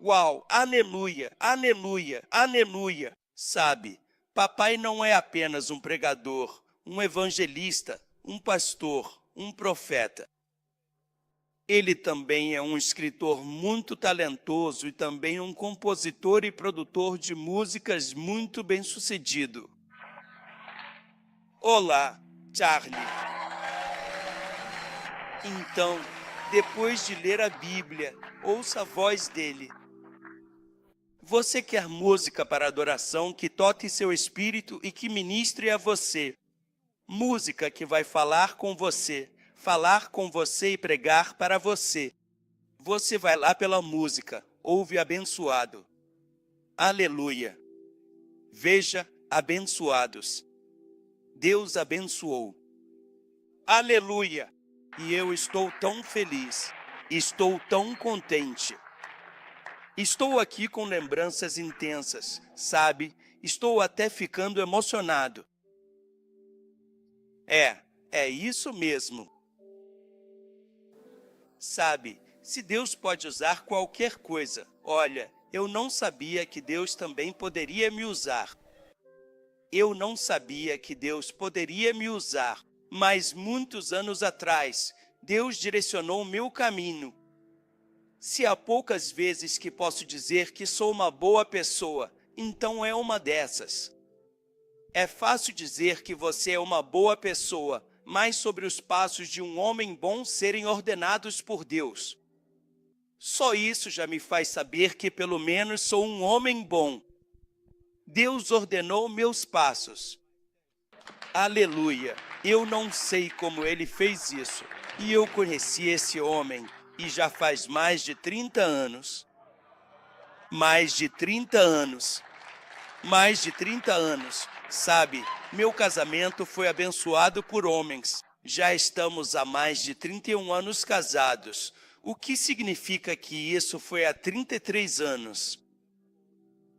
Uau, aleluia, aleluia, aleluia. Sabe, papai não é apenas um pregador, um evangelista, um pastor, um profeta. Ele também é um escritor muito talentoso e também um compositor e produtor de músicas muito bem-sucedido. Olá, Charlie. Então, depois de ler a Bíblia, ouça a voz dele. Você quer música para adoração que toque seu espírito e que ministre a você. Música que vai falar com você e pregar para você. Você vai lá pela música, ouve abençoado. Aleluia. Veja, abençoados. Deus abençoou. Aleluia. E eu estou tão feliz, estou tão contente. Estou aqui com lembranças intensas, sabe? Estou até ficando emocionado. É isso mesmo. Sabe, se Deus pode usar qualquer coisa, olha, eu não sabia que Deus também poderia me usar. Eu não sabia que Deus poderia me usar, mas muitos anos atrás, Deus direcionou o meu caminho. Se há poucas vezes que posso dizer que sou uma boa pessoa, então é uma dessas. É fácil dizer que você é uma boa pessoa, mas sobre os passos de um homem bom serem ordenados por Deus. Só isso já me faz saber que pelo menos sou um homem bom. Deus ordenou meus passos. Aleluia! Eu não sei como ele fez isso. E eu conheci esse homem, e já faz mais de 30 anos. Mais de 30 anos. Mais de 30 anos. Sabe, meu casamento foi abençoado por homens. Já estamos há mais de 31 anos casados, o que significa que isso foi há 33 anos.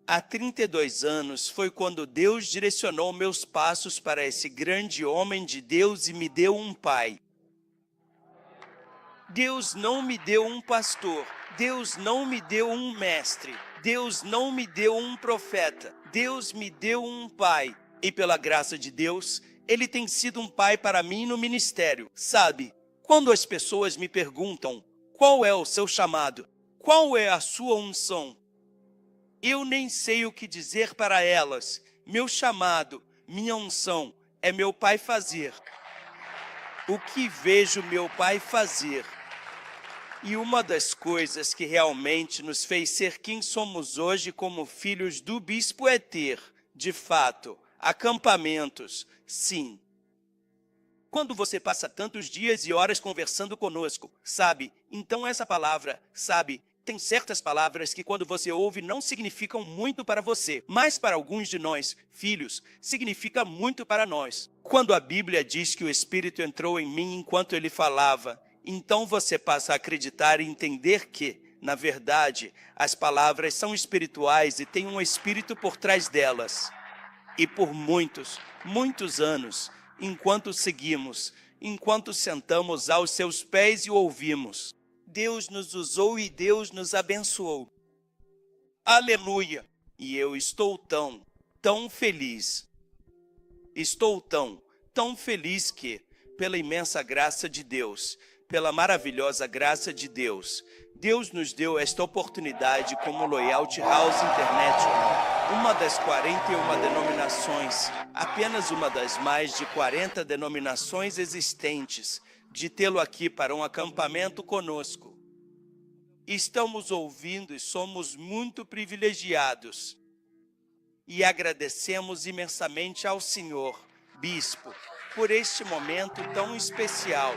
Há 32 anos foi quando Deus direcionou meus passos para esse grande homem de Deus e me deu um pai. Deus não me deu um pastor, Deus não me deu um mestre, Deus não me deu um profeta, Deus me deu um pai. E pela graça de Deus, ele tem sido um pai para mim no ministério. Sabe, quando as pessoas me perguntam qual é o seu chamado, qual é a sua unção, eu nem sei o que dizer para elas. Meu chamado, minha unção, é meu pai fazer. O que vejo meu pai fazer. E uma das coisas que realmente nos fez ser quem somos hoje como filhos do bispo é ter, de fato, acampamentos, sim. Quando você passa tantos dias e horas conversando conosco, sabe? Então essa palavra, sabe? Tem certas palavras que quando você ouve não significam muito para você, mas para alguns de nós, filhos, significa muito para nós. Quando a Bíblia diz que o Espírito entrou em mim enquanto ele falava, então você passa a acreditar e entender que, na verdade, as palavras são espirituais e tem um espírito por trás delas. E por muitos, muitos anos, enquanto seguimos, enquanto sentamos aos seus pés e o ouvimos, Deus nos usou e Deus nos abençoou. Aleluia! E eu estou tão feliz. Estou tão feliz que, pela imensa graça de Deus, pela maravilhosa graça de Deus, Deus nos deu esta oportunidade como Loyalty House International, uma das 41 denominações, apenas uma das mais de 40 denominações existentes, de tê-lo aqui para um acampamento conosco. Estamos ouvindo e somos muito privilegiados. E agradecemos imensamente ao Senhor, Bispo, por este momento tão especial.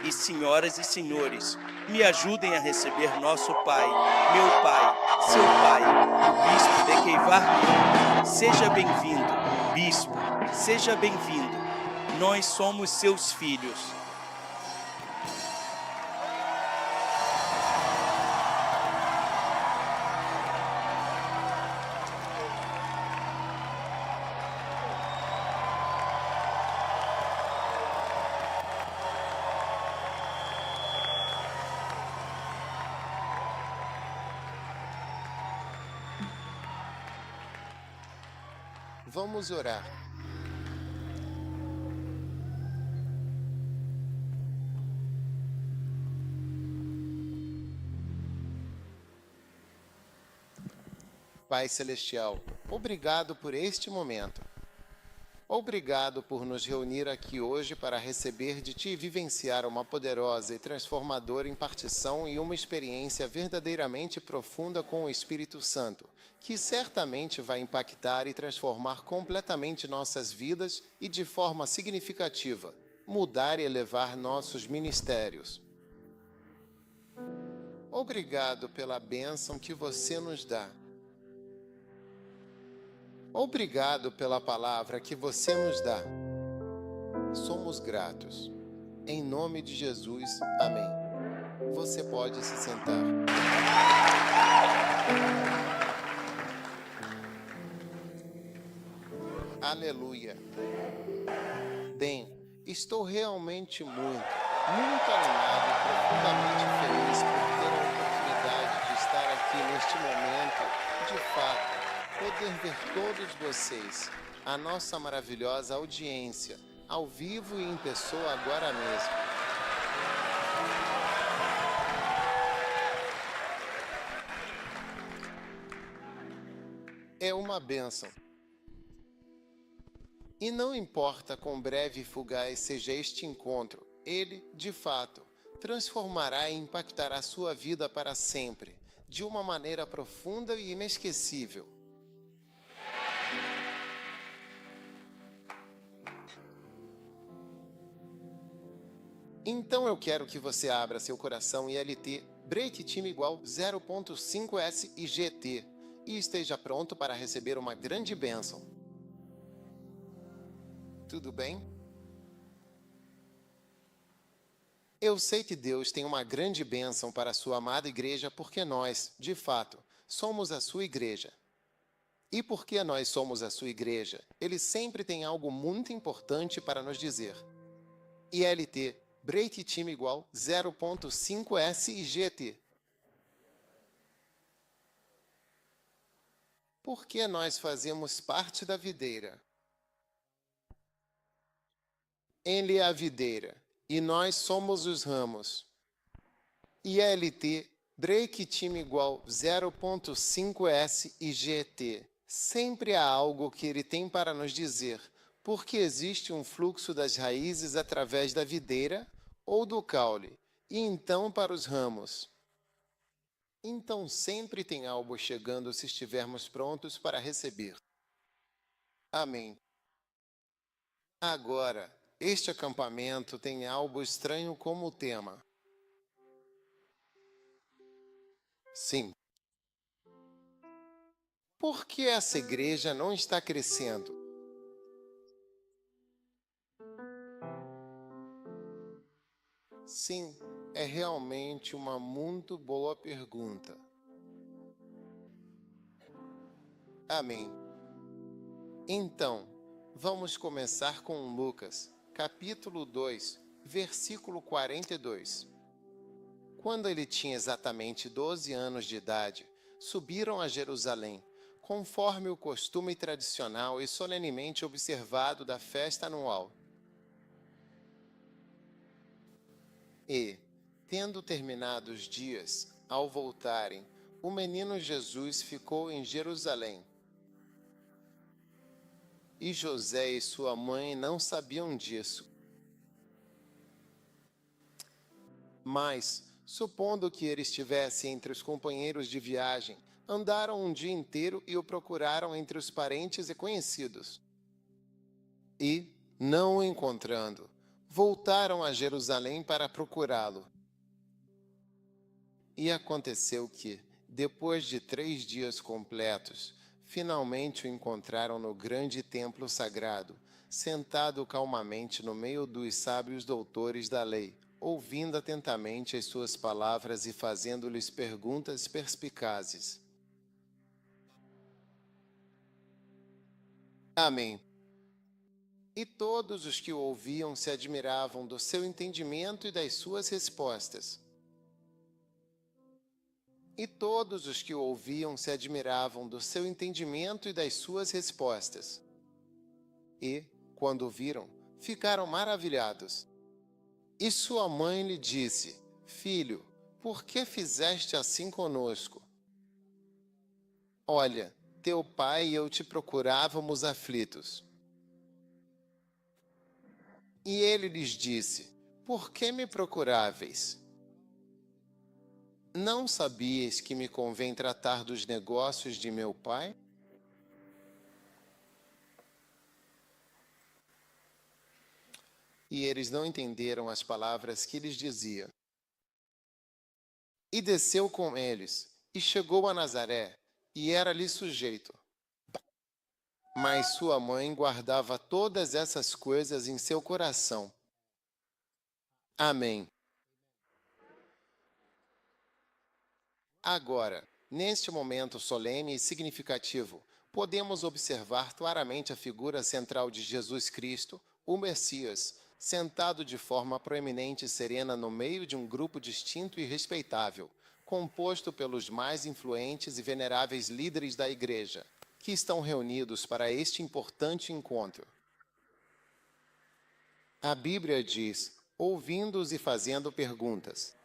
E senhoras e senhores, me ajudem a receber nosso pai, meu pai, seu pai, o Bispo de Queivar. Seja bem-vindo, Bispo, seja bem-vindo. Nós somos seus filhos. Vamos orar. Pai Celestial, obrigado por este momento. Obrigado por nos reunir aqui hoje para receber de Ti e vivenciar uma poderosa e transformadora impartição e uma experiência verdadeiramente profunda com o Espírito Santo, que certamente vai impactar e transformar completamente nossas vidas e, de forma significativa, mudar e elevar nossos ministérios. Obrigado pela bênção que você nos dá. Obrigado pela palavra que você nos dá. Somos gratos. Em nome de Jesus, amém. Você pode se sentar. Aleluia. Bem, estou realmente muito animado e profundamente feliz por ter a oportunidade de estar aqui neste momento, de fato. Poder ver todos vocês, a nossa maravilhosa audiência, ao vivo e em pessoa agora mesmo. É uma bênção. E não importa quão breve e fugaz seja este encontro, ele, de fato, transformará e impactará sua vida para sempre, de uma maneira profunda e inesquecível. Então eu quero que você abra seu coração em LT, Break Time igual 0.5S e GT, e esteja pronto para receber uma grande bênção. Tudo bem? Eu sei que Deus tem uma grande bênção para a sua amada igreja porque nós, de fato, somos a sua igreja. E porque nós somos a sua igreja, Ele sempre tem algo muito importante para nos dizer. ILT, Break Time igual 0.5S e GT. Por que nós fazemos parte da videira? Ele é a videira, e nós somos os ramos. ILT, Break Time igual 0.5S e GT. Sempre há algo que ele tem para nos dizer, porque existe um fluxo das raízes através da videira ou do caule, e então para os ramos. Então sempre tem algo chegando se estivermos prontos para receber. Amém. Agora, este acampamento tem algo estranho como tema. Sim. Por que essa igreja não está crescendo? Sim, é realmente uma muito boa pergunta. Amém. Então, vamos começar com Lucas, capítulo 2, versículo 42. Quando ele tinha exatamente 12 anos de idade, subiram a Jerusalém, conforme o costume tradicional e solenemente observado da festa anual. E, tendo terminado os dias, ao voltarem, o menino Jesus ficou em Jerusalém. E José e sua mãe não sabiam disso. Mas, supondo que ele estivesse entre os companheiros de viagem, andaram um dia inteiro e o procuraram entre os parentes e conhecidos. E, não o encontrando, voltaram a Jerusalém para procurá-lo. E aconteceu que, depois de 3 dias completos, finalmente o encontraram no grande templo sagrado, sentado calmamente no meio dos sábios doutores da lei, ouvindo atentamente as suas palavras e fazendo-lhes perguntas perspicazes. Amém. E todos os que o ouviam se admiravam do seu entendimento e das suas respostas. E todos os que o ouviam se admiravam do seu entendimento e das suas respostas. e, quando viram, ficaram maravilhados. E sua mãe lhe disse: Filho, por que fizeste assim conosco? Olha, teu pai e eu te procurávamos aflitos. E ele lhes disse: Por que me procuráveis? Não sabias que me convém tratar dos negócios de meu pai? E eles não entenderam as palavras que lhes dizia. E desceu com eles, e chegou a Nazaré, e era-lhe sujeito. Mas sua mãe guardava todas essas coisas em seu coração. Amém. Agora, neste momento solene e significativo, podemos observar claramente a figura central de Jesus Cristo, o Messias, sentado de forma proeminente e serena no meio de um grupo distinto e respeitável, composto pelos mais influentes e veneráveis líderes da Igreja, que estão reunidos para este importante encontro. A Bíblia diz, ouvindo-os e fazendo perguntas.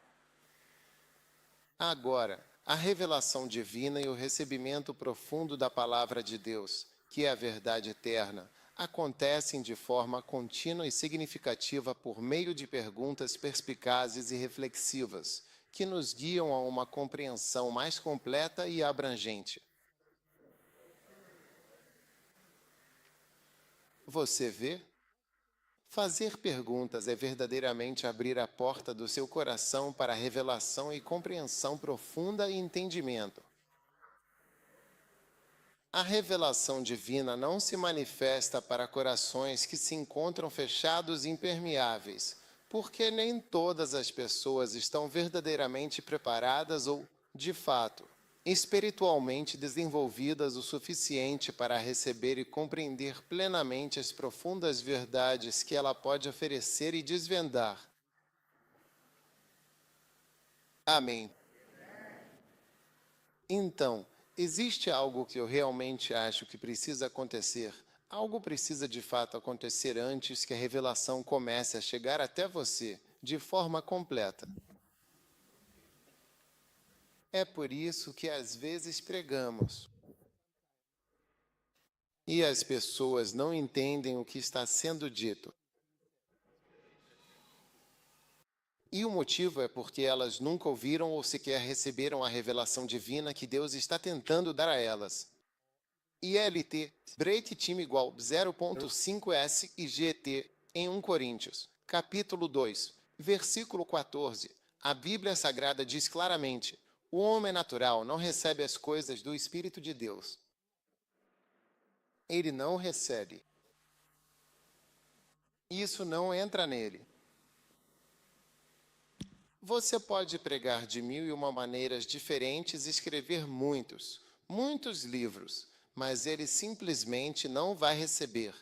Agora, a revelação divina e o recebimento profundo da palavra de Deus, que é a verdade eterna, acontecem de forma contínua e significativa por meio de perguntas perspicazes e reflexivas, que nos guiam a uma compreensão mais completa e abrangente. Você vê? Fazer perguntas é verdadeiramente abrir a porta do seu coração para a revelação e compreensão profunda e entendimento. A revelação divina não se manifesta para corações que se encontram fechados e impermeáveis, porque nem todas as pessoas estão verdadeiramente preparadas ou, de fato, espiritualmente desenvolvidas o suficiente para receber e compreender plenamente as profundas verdades que ela pode oferecer e desvendar. Amém. Então, existe algo que eu realmente acho que precisa acontecer. Algo precisa de fato acontecer antes que a revelação comece a chegar até você, de forma completa. É por isso que às vezes pregamos. E as pessoas não entendem o que está sendo dito. E o motivo é porque elas nunca ouviram ou sequer receberam a revelação divina que Deus está tentando dar a elas. ILT, break time igual 0.5S e GT em 1 Coríntios, capítulo 2, versículo 14. A Bíblia Sagrada diz claramente: o homem natural não recebe as coisas do Espírito de Deus. Ele não recebe. Isso não entra nele. Você pode pregar de 1001 maneiras diferentes e escrever muitos livros, mas ele simplesmente não vai receber.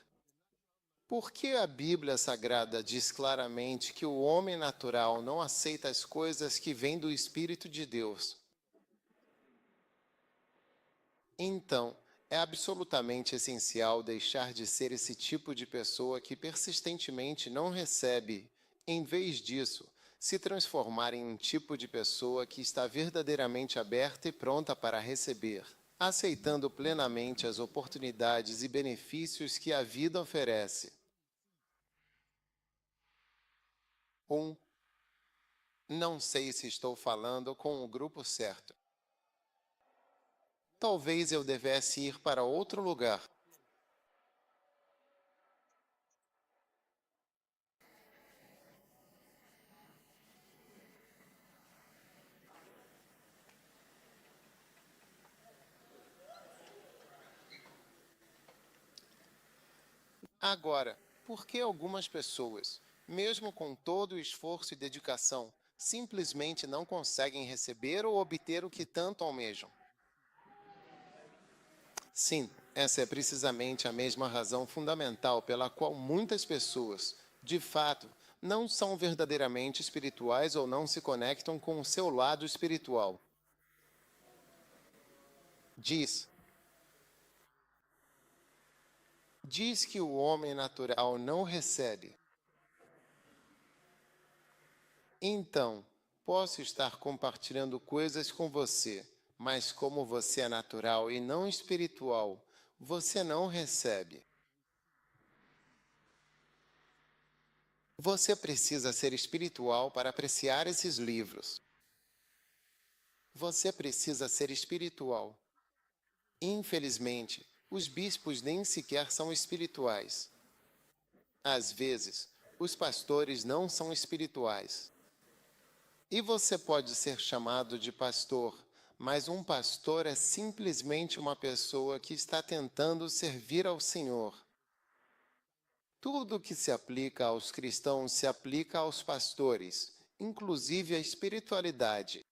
Por que a Bíblia Sagrada diz claramente que o homem natural não aceita as coisas que vêm do Espírito de Deus? Então, é absolutamente essencial deixar de ser esse tipo de pessoa que persistentemente não recebe. Em vez disso, se transformar em um tipo de pessoa que está verdadeiramente aberta e pronta para receber, aceitando plenamente as oportunidades e benefícios que a vida oferece. Não sei se estou falando com o grupo certo. Talvez eu devesse ir para outro lugar. Agora, por que algumas pessoas, mesmo com todo o esforço e dedicação, simplesmente não conseguem receber ou obter o que tanto almejam? Sim, essa é precisamente a mesma razão fundamental pela qual muitas pessoas, de fato, não são verdadeiramente espirituais ou não se conectam com o seu lado espiritual. diz que o homem natural não recebe. Então, posso estar compartilhando coisas com você, mas como você é natural e não espiritual, você não recebe. Você precisa ser espiritual para apreciar esses livros. Você precisa ser espiritual. Infelizmente, os bispos nem sequer são espirituais. Às vezes, os pastores não são espirituais. E você pode ser chamado de pastor, mas um pastor é simplesmente uma pessoa que está tentando servir ao Senhor. Tudo que se aplica aos cristãos se aplica aos pastores, inclusive a espiritualidade.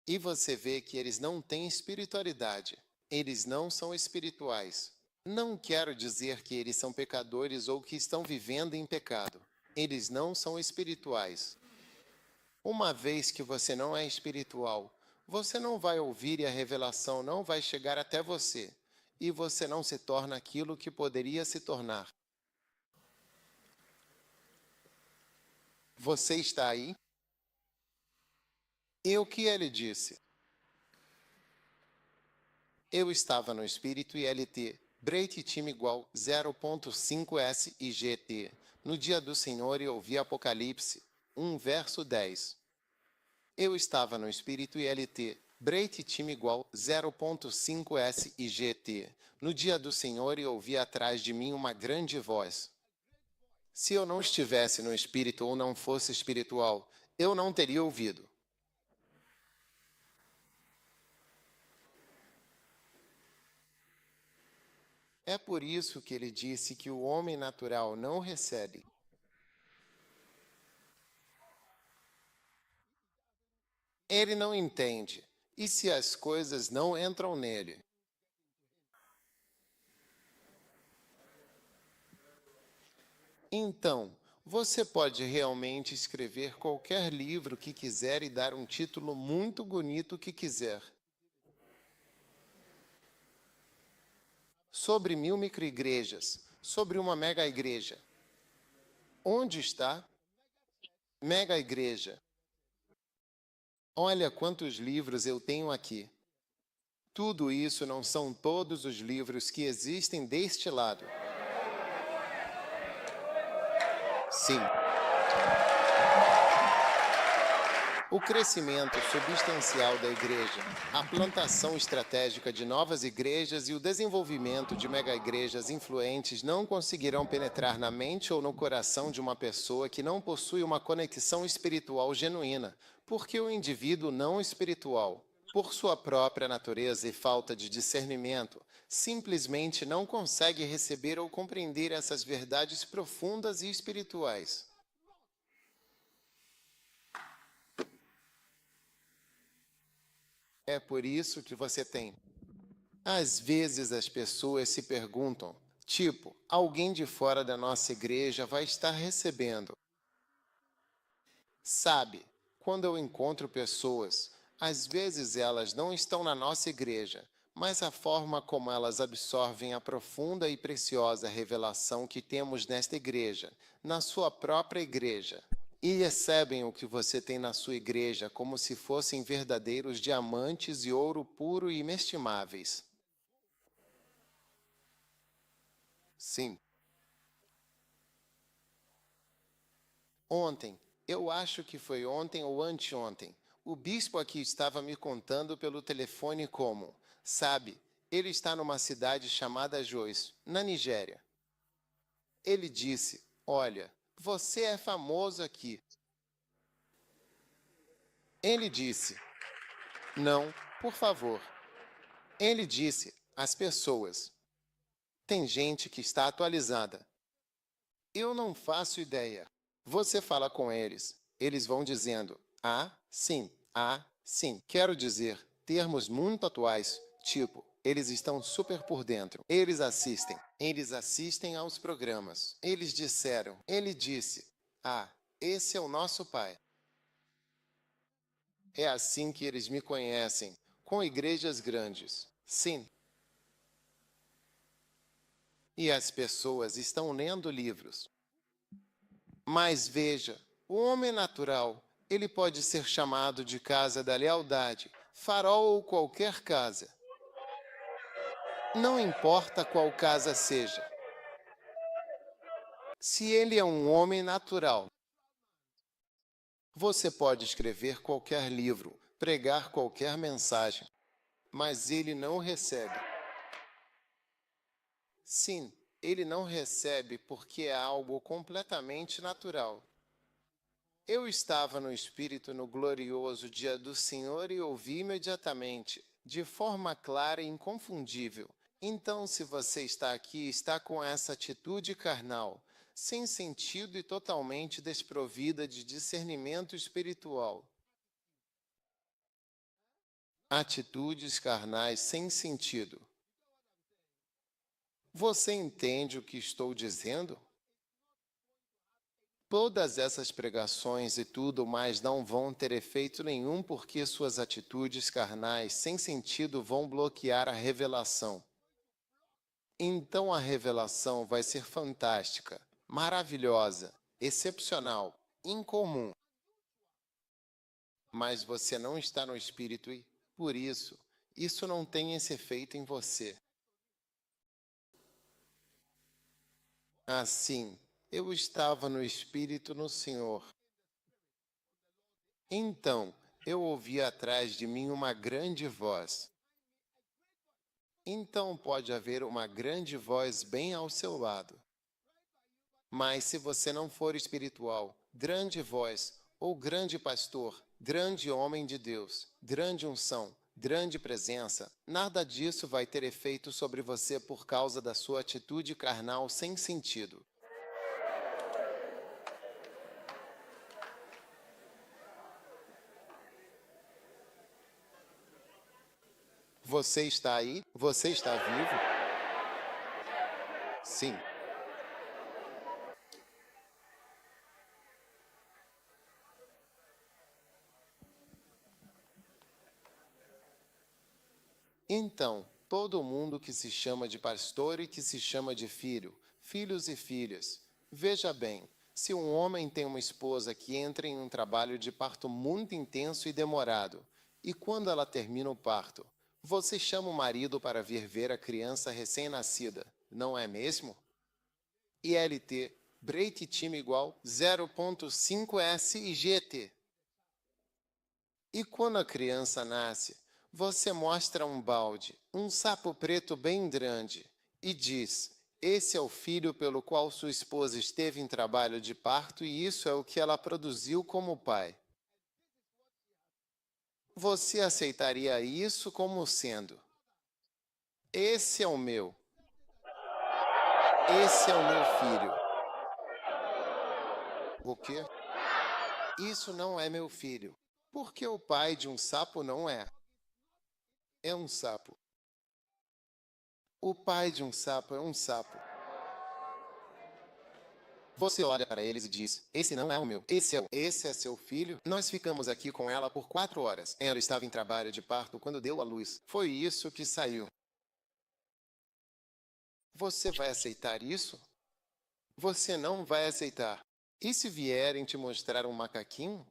E você vê que eles não têm espiritualidade. Eles não são espirituais. Não quero dizer que eles são pecadores ou que estão vivendo em pecado. Eles não são espirituais. Uma vez que você não é espiritual, você não vai ouvir e a revelação não vai chegar até você. E você não se torna aquilo que poderia se tornar. Você está aí? E o que ele disse? Eu estava no Espírito e LT, break time igual 0.5S e GT, no dia do Senhor e ouvi Apocalipse 1, verso 10. Eu estava no Espírito e LT, break time igual 0.5S e GT, no dia do Senhor e ouvi atrás de mim uma grande voz. Se eu não estivesse no Espírito ou não fosse espiritual, eu não teria ouvido. É por isso que ele disse que o homem natural não recebe. Ele não entende. E se as coisas não entram nele? Então, você pode realmente escrever qualquer livro que quiser e dar um título muito bonito que quiser. Sobre 1000 microigrejas, sobre uma mega igreja. Onde está? Mega igreja. Olha quantos livros eu tenho aqui. Tudo isso não são todos os livros que existem deste lado. Sim. O crescimento substancial da igreja, a plantação estratégica de novas igrejas e o desenvolvimento de mega-igrejas influentes não conseguirão penetrar na mente ou no coração de uma pessoa que não possui uma conexão espiritual genuína, porque o indivíduo não espiritual, por sua própria natureza e falta de discernimento, simplesmente não consegue receber ou compreender essas verdades profundas e espirituais. É por isso que você tem. Às vezes as pessoas se perguntam, tipo, alguém de fora da nossa igreja vai estar recebendo. Sabe, quando eu encontro pessoas, às vezes elas não estão na nossa igreja, mas a forma como elas absorvem a profunda e preciosa revelação que temos nesta igreja, na sua própria igreja, e recebem o que você tem na sua igreja como se fossem verdadeiros diamantes e ouro puro e inestimáveis. Sim. Ontem, eu acho que foi ontem ou anteontem, o bispo aqui estava me contando pelo telefone como, sabe, ele está numa cidade chamada Jos, na Nigéria. Ele disse, olha, você é famoso aqui. Ele disse, não, por favor. Ele disse, as pessoas. Tem gente que está atualizada. Eu não faço ideia. Você fala com eles. Eles vão dizendo, ah, sim, ah, sim. Quero dizer, termos muito atuais, tipo, eles estão super por dentro. Eles assistem aos programas. Eles disseram, ele disse, ah, esse é o nosso pai. É assim que eles me conhecem, com igrejas grandes. Sim. e as pessoas estão lendo livros. Mas veja, o homem natural, ele pode ser chamado de casa da lealdade, farol ou qualquer casa. Não importa qual casa seja. Se ele é um homem natural, você pode escrever qualquer livro, pregar qualquer mensagem, mas ele não recebe. Sim, ele não recebe porque é algo completamente natural. Eu estava no Espírito no glorioso dia do Senhor e ouvi imediatamente, de forma clara e inconfundível. Então, se você está aqui, está com essa atitude carnal, sem sentido e totalmente desprovida de discernimento espiritual. Atitudes carnais sem sentido. Você entende o que estou dizendo? Todas essas pregações e tudo mais não vão ter efeito nenhum porque suas atitudes carnais sem sentido vão bloquear a revelação. Então a revelação vai ser fantástica, maravilhosa, excepcional, incomum. Mas você não está no Espírito e, por isso, isso não tem esse efeito em você. Assim, eu estava no Espírito no Senhor. Então, eu ouvi atrás de mim uma grande voz. Então pode haver uma grande voz bem ao seu lado. Mas se você não for espiritual, grande voz, ou grande pastor, grande homem de Deus, grande unção, grande presença, nada disso vai ter efeito sobre você por causa da sua atitude carnal sem sentido. Você está aí? Você está vivo? Sim. Então, todo mundo que se chama de pastor e que se chama de filho, filhos e filhas. Veja bem, se um homem tem uma esposa que entra em um trabalho de parto muito intenso e demorado, e quando ela termina o parto, você chama o marido para vir ver a criança recém-nascida, não é mesmo? ILT, break time igual 0.5S e GT. E quando a criança nasce, você mostra um balde, um sapo preto bem grande, e diz: esse é o filho pelo qual sua esposa esteve em trabalho de parto e isso é o que ela produziu como pai. Você aceitaria isso como sendo: esse é o meu, esse é o meu filho. O quê? Isso não é meu filho. Porque o pai de um sapo não é. É um sapo. O pai de um sapo é um sapo. Você olha para eles e diz: esse não é o meu, esse é seu filho? Nós ficamos aqui com ela por 4 horas. Ela estava em trabalho de parto quando deu à luz. Foi isso que saiu. Você vai aceitar isso? Você não vai aceitar. E se vierem te mostrar um macaquinho?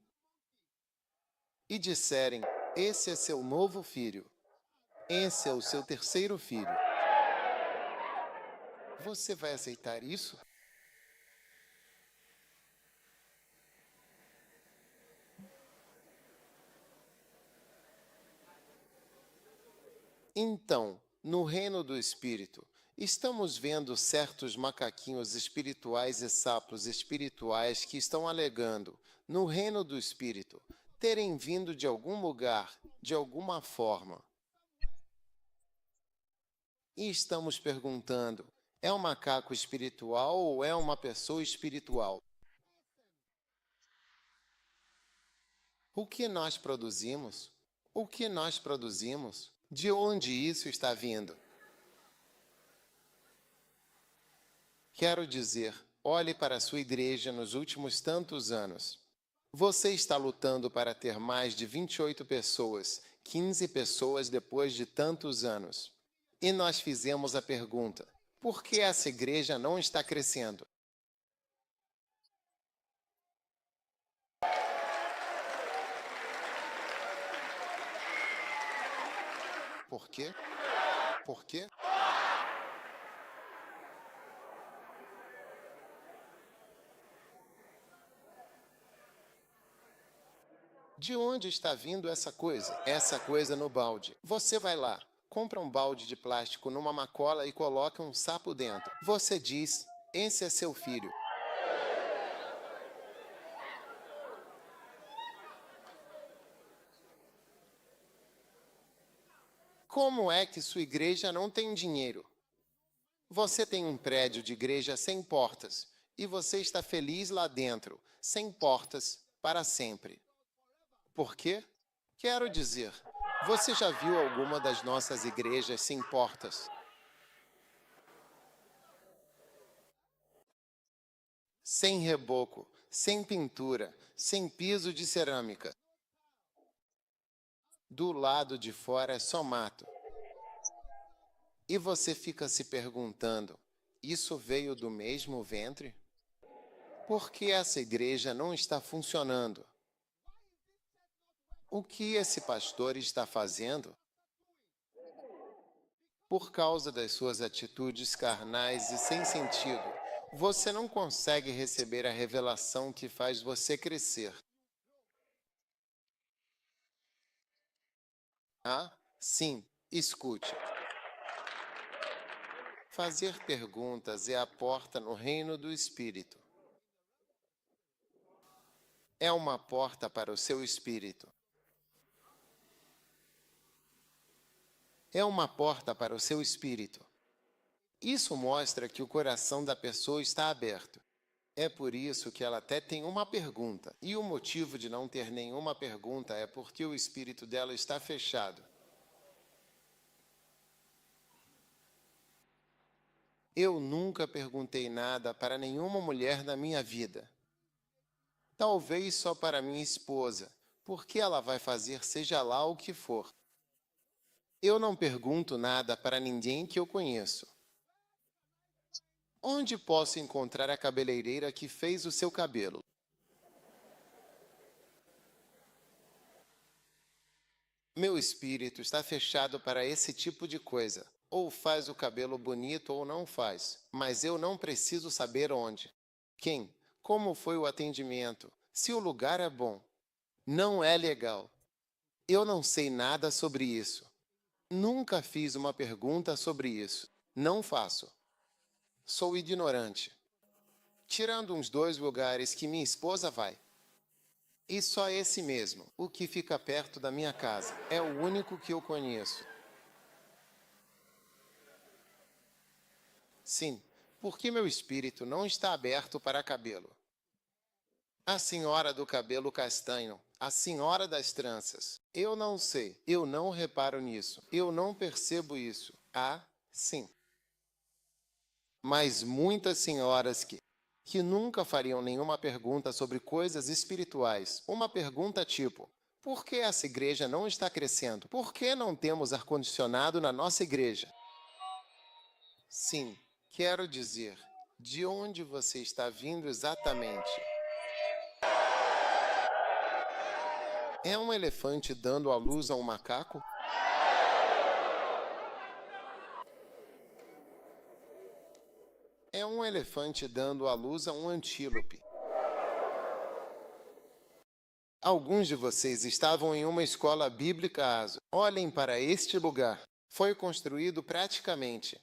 E disserem: esse é seu novo filho. Esse é o seu terceiro filho. Você vai aceitar isso? Então, no reino do Espírito, estamos vendo certos macaquinhos espirituais e sapos espirituais que estão alegando, no reino do Espírito, terem vindo de algum lugar, de alguma forma. E estamos perguntando: é um macaco espiritual ou é uma pessoa espiritual? O que nós produzimos? O que nós produzimos? De onde isso está vindo? Quero dizer, olhe para a sua igreja nos últimos tantos anos. Você está lutando para ter mais de 28 pessoas, 15 pessoas depois de tantos anos. E nós fizemos a pergunta: Por que essa igreja não está crescendo? Por quê? Por quê? De onde está vindo essa coisa? Essa coisa no balde. Você vai lá, compra um balde de plástico numa macola e coloca um sapo dentro. Você diz: esse é seu filho. Como é que sua igreja não tem dinheiro? Você tem um prédio de igreja sem portas e você está feliz lá dentro, sem portas, para sempre. Por quê? Quero dizer, você já viu alguma das nossas igrejas sem portas? Sem reboco, sem pintura, sem piso de cerâmica. Do lado de fora é só mato. E você fica se perguntando, isso veio do mesmo ventre? Por que essa igreja não está funcionando? O que esse pastor está fazendo? Por causa das suas atitudes carnais e sem sentido, você não consegue receber a revelação que faz você crescer. Ah, sim, escute. Fazer perguntas é a porta no reino do Espírito. É uma porta para o seu espírito. É uma porta para o seu espírito. Isso mostra que o coração da pessoa está aberto. É por isso que ela até tem uma pergunta. E o motivo de não ter nenhuma pergunta é porque o espírito dela está fechado. Eu nunca perguntei nada para nenhuma mulher na minha vida. Talvez só para minha esposa, porque ela vai fazer seja lá o que for. Eu não pergunto nada para ninguém que eu conheço. Onde posso encontrar a cabeleireira que fez o seu cabelo? Meu espírito está fechado para esse tipo de coisa. Ou faz o cabelo bonito ou não faz. Mas eu não preciso saber onde. Quem? Como foi o atendimento? Se o lugar é bom. Não é legal. Eu não sei nada sobre isso. Nunca fiz uma pergunta sobre isso. Não faço. Sou ignorante. Tirando uns 2 lugares que minha esposa vai. E só esse mesmo, o que fica perto da minha casa. É o único que eu conheço. Sim, porque meu espírito não está aberto para cabelo. A senhora do cabelo castanho, a senhora das tranças. Eu não sei, eu não reparo nisso, eu não percebo isso. Ah, sim. Mas muitas senhoras que nunca fariam nenhuma pergunta sobre coisas espirituais. Uma pergunta tipo: por que essa igreja não está crescendo? Por que não temos ar-condicionado na nossa igreja? Sim, quero dizer, de onde você está vindo exatamente? É um elefante dando à luz a um macaco? É um elefante dando à luz a um antílope. Alguns de vocês estavam em uma escola bíblica ASO. Olhem para este lugar. Foi construído praticamente.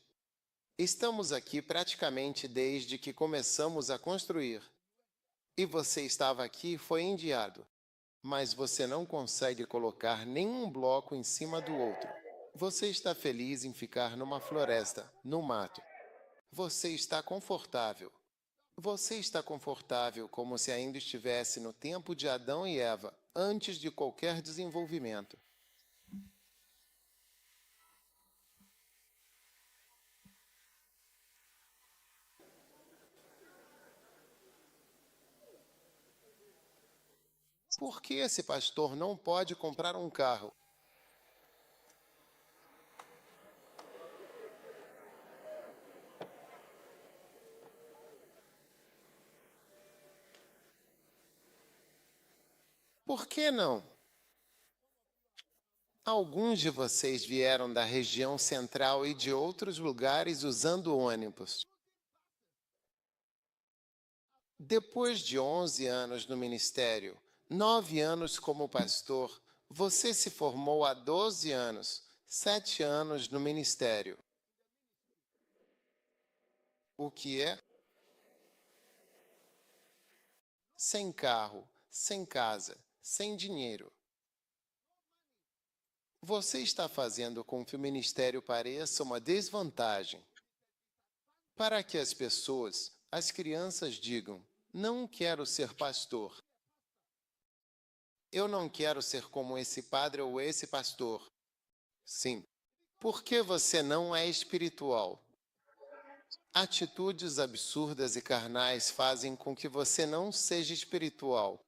Estamos aqui praticamente desde que começamos a construir. E você estava aqui e foi enviado. Mas você não consegue colocar nenhum bloco em cima do outro. Você está feliz em ficar numa floresta, no mato. Você está confortável. Você está confortável como se ainda estivesse no tempo de Adão e Eva, antes de qualquer desenvolvimento. Por que esse pastor não pode comprar um carro? Por que não? Alguns de vocês vieram da região central e de outros lugares usando ônibus. Depois de 11 anos no ministério, 9 anos como pastor, você se formou há 12 anos, 7 anos no ministério. O que é? Sem carro, sem casa, sem dinheiro. Você está fazendo com que o ministério pareça uma desvantagem. Para que as pessoas, as crianças digam, não quero ser pastor. Eu não quero ser como esse padre ou esse pastor. Sim. Por que você não é espiritual? Atitudes absurdas e carnais fazem com que você não seja espiritual.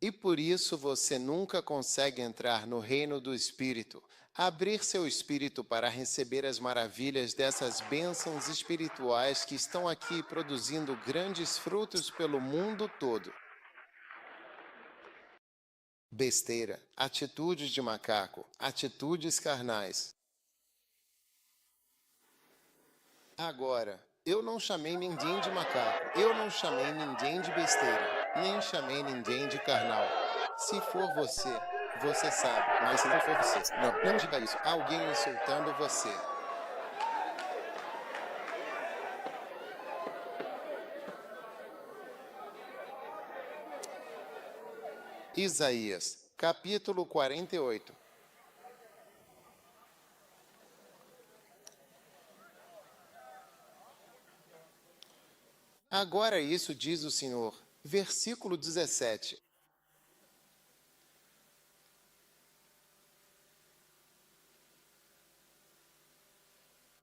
E por isso você nunca consegue entrar no reino do Espírito, abrir seu espírito para receber as maravilhas dessas bênçãos espirituais que estão aqui produzindo grandes frutos pelo mundo todo. Besteira, atitudes de macaco, atitudes carnais. Agora, eu não chamei ninguém de macaco, eu não chamei ninguém de besteira, nem chamei ninguém de carnal. Se for você, você sabe, mas se não for você, não diga isso. Alguém insultando você. Isaías, capítulo 48. Agora isso diz o Senhor, versículo 17.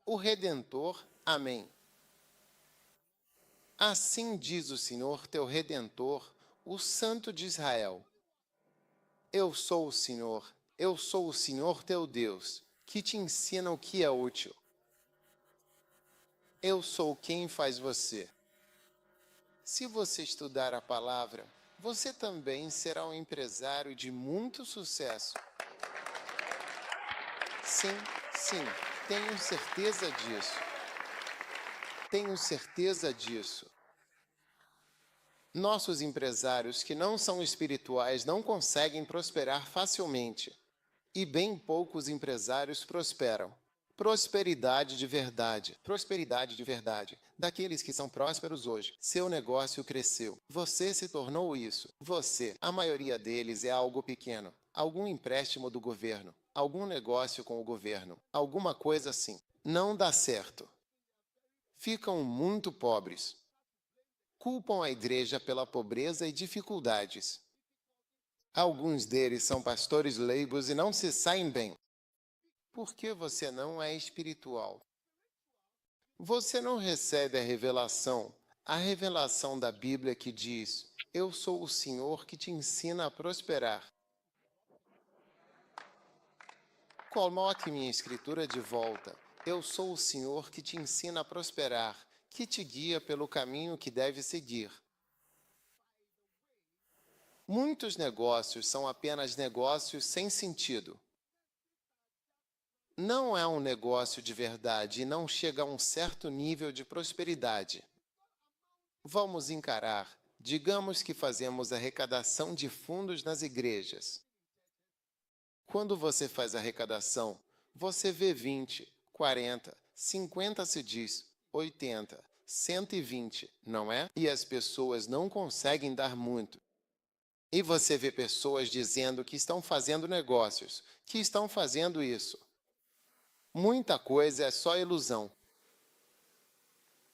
O Redentor, amém. Assim diz o Senhor, teu Redentor, o Santo de Israel. Eu sou o Senhor teu Deus, que te ensina o que é útil. Eu sou quem faz você. Se você estudar a palavra, você também será um empresário de muito sucesso. Sim, tenho certeza disso. Tenho certeza disso. Nossos empresários que não são espirituais não conseguem prosperar facilmente. E bem poucos empresários prosperam. Prosperidade de verdade. Daqueles que são prósperos hoje. Seu negócio cresceu. Você se tornou isso. A maioria deles é algo pequeno. Algum empréstimo do governo. Algum negócio com o governo. Alguma coisa assim. Não dá certo. Ficam muito pobres. Culpam a igreja pela pobreza e dificuldades. Alguns deles são pastores leigos e não se saem bem. Por que você não é espiritual? Você não recebe a revelação da Bíblia que diz, eu sou o Senhor que te ensina a prosperar. Coloque minha escritura de volta. Eu sou o Senhor que te ensina a prosperar, que te guia pelo caminho que deve seguir. Muitos negócios são apenas negócios sem sentido. Não é um negócio de verdade e não chega a um certo nível de prosperidade. Vamos encarar. Digamos que fazemos arrecadação de fundos nas igrejas. Quando você faz arrecadação, você vê 20, 40, 50 se diz, 80, 120, não é? E as pessoas não conseguem dar muito. E você vê pessoas dizendo que estão fazendo negócios, que estão fazendo isso. Muita coisa é só ilusão.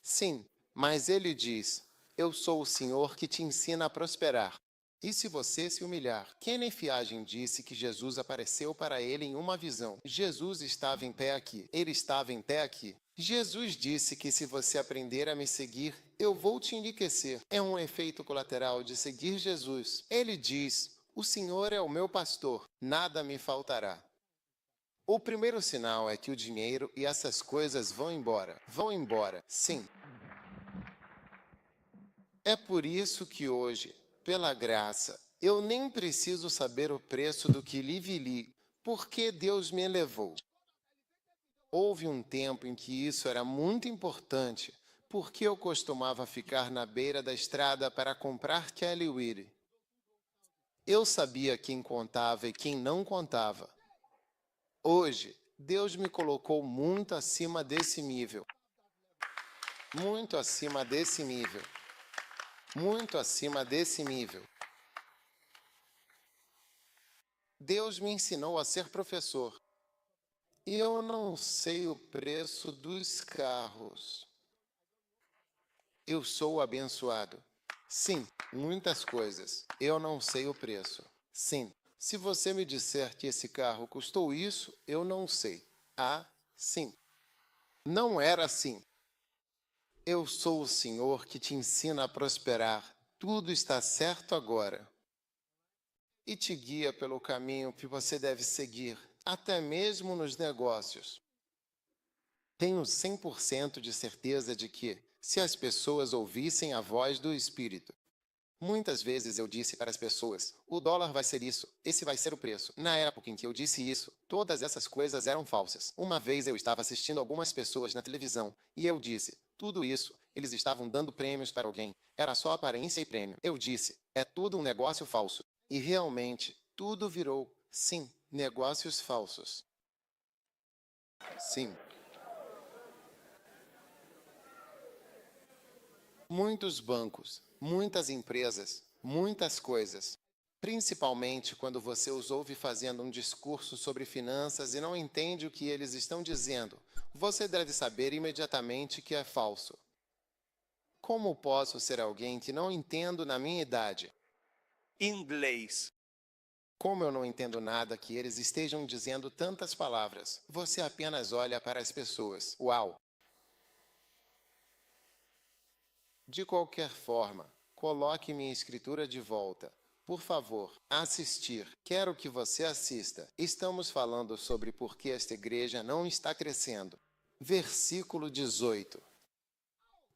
Sim, mas ele diz, eu sou o Senhor que te ensina a prosperar. E se você se humilhar? Kenneth Hagin disse que Jesus apareceu para ele em uma visão. Jesus estava em pé aqui. Ele estava em pé aqui. Jesus disse que se você aprender a me seguir, eu vou te enriquecer. É um efeito colateral de seguir Jesus. Ele diz, o Senhor é o meu pastor, nada me faltará. O primeiro sinal é que o dinheiro e essas coisas vão embora. Vão embora, sim. É por isso que hoje, pela graça, Eu nem preciso saber o preço do que lhe vi, porque Deus me elevou. Houve um tempo em que isso era muito importante, porque eu costumava ficar na beira da estrada para comprar Kelly Weed. Eu sabia quem contava e quem não contava. Hoje, Deus me colocou muito acima desse nível. Muito acima desse nível. Muito acima desse nível. Deus me ensinou a ser professor. Eu não sei o preço dos carros. Eu sou abençoado. Sim, muitas coisas. Eu não sei o preço. Sim, se você me disser que esse carro custou isso, eu não sei. Ah, sim. Não era assim. Eu sou o Senhor que te ensina a prosperar. Tudo está certo agora. E te guia pelo caminho que você deve seguir, até mesmo nos negócios. Tenho 100% de certeza de que, se as pessoas ouvissem a voz do Espírito, muitas vezes eu disse para as pessoas, o dólar vai ser isso, esse vai ser o preço. Na época em que eu disse isso, todas essas coisas eram falsas. Uma vez eu estava assistindo algumas pessoas na televisão, e eu disse, tudo isso, eles estavam dando prêmios para alguém. Era só aparência e prêmio. Eu disse, é tudo um negócio falso. E realmente, tudo virou, sim, negócios falsos. Sim. Muitos bancos, muitas empresas, muitas coisas. Principalmente quando você os ouve fazendo um discurso sobre finanças e não entende o que eles estão dizendo, você deve saber imediatamente que é falso. Como posso ser alguém que não entendo na minha idade? Inglês. Como eu não entendo nada que eles estejam dizendo tantas palavras, você apenas olha para as pessoas. Uau! De qualquer forma, coloque minha escritura de volta. Por favor, assistir. Quero que você assista. Estamos falando sobre por que esta igreja não está crescendo. Versículo 18.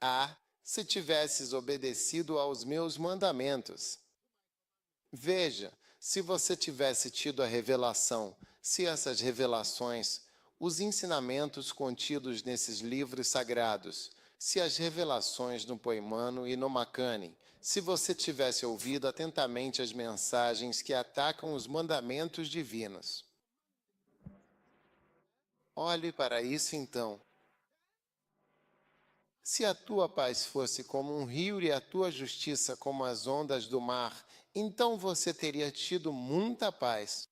Ah, se tivesses obedecido aos meus mandamentos. Veja, se você tivesse tido a revelação, se essas revelações, os ensinamentos contidos nesses livros sagrados, se as revelações no Poimano e no Makani, se você tivesse ouvido atentamente as mensagens que atacam os mandamentos divinos. Olhe para isso então. Se a tua paz fosse como um rio e a tua justiça como as ondas do mar, então você teria tido muita paz.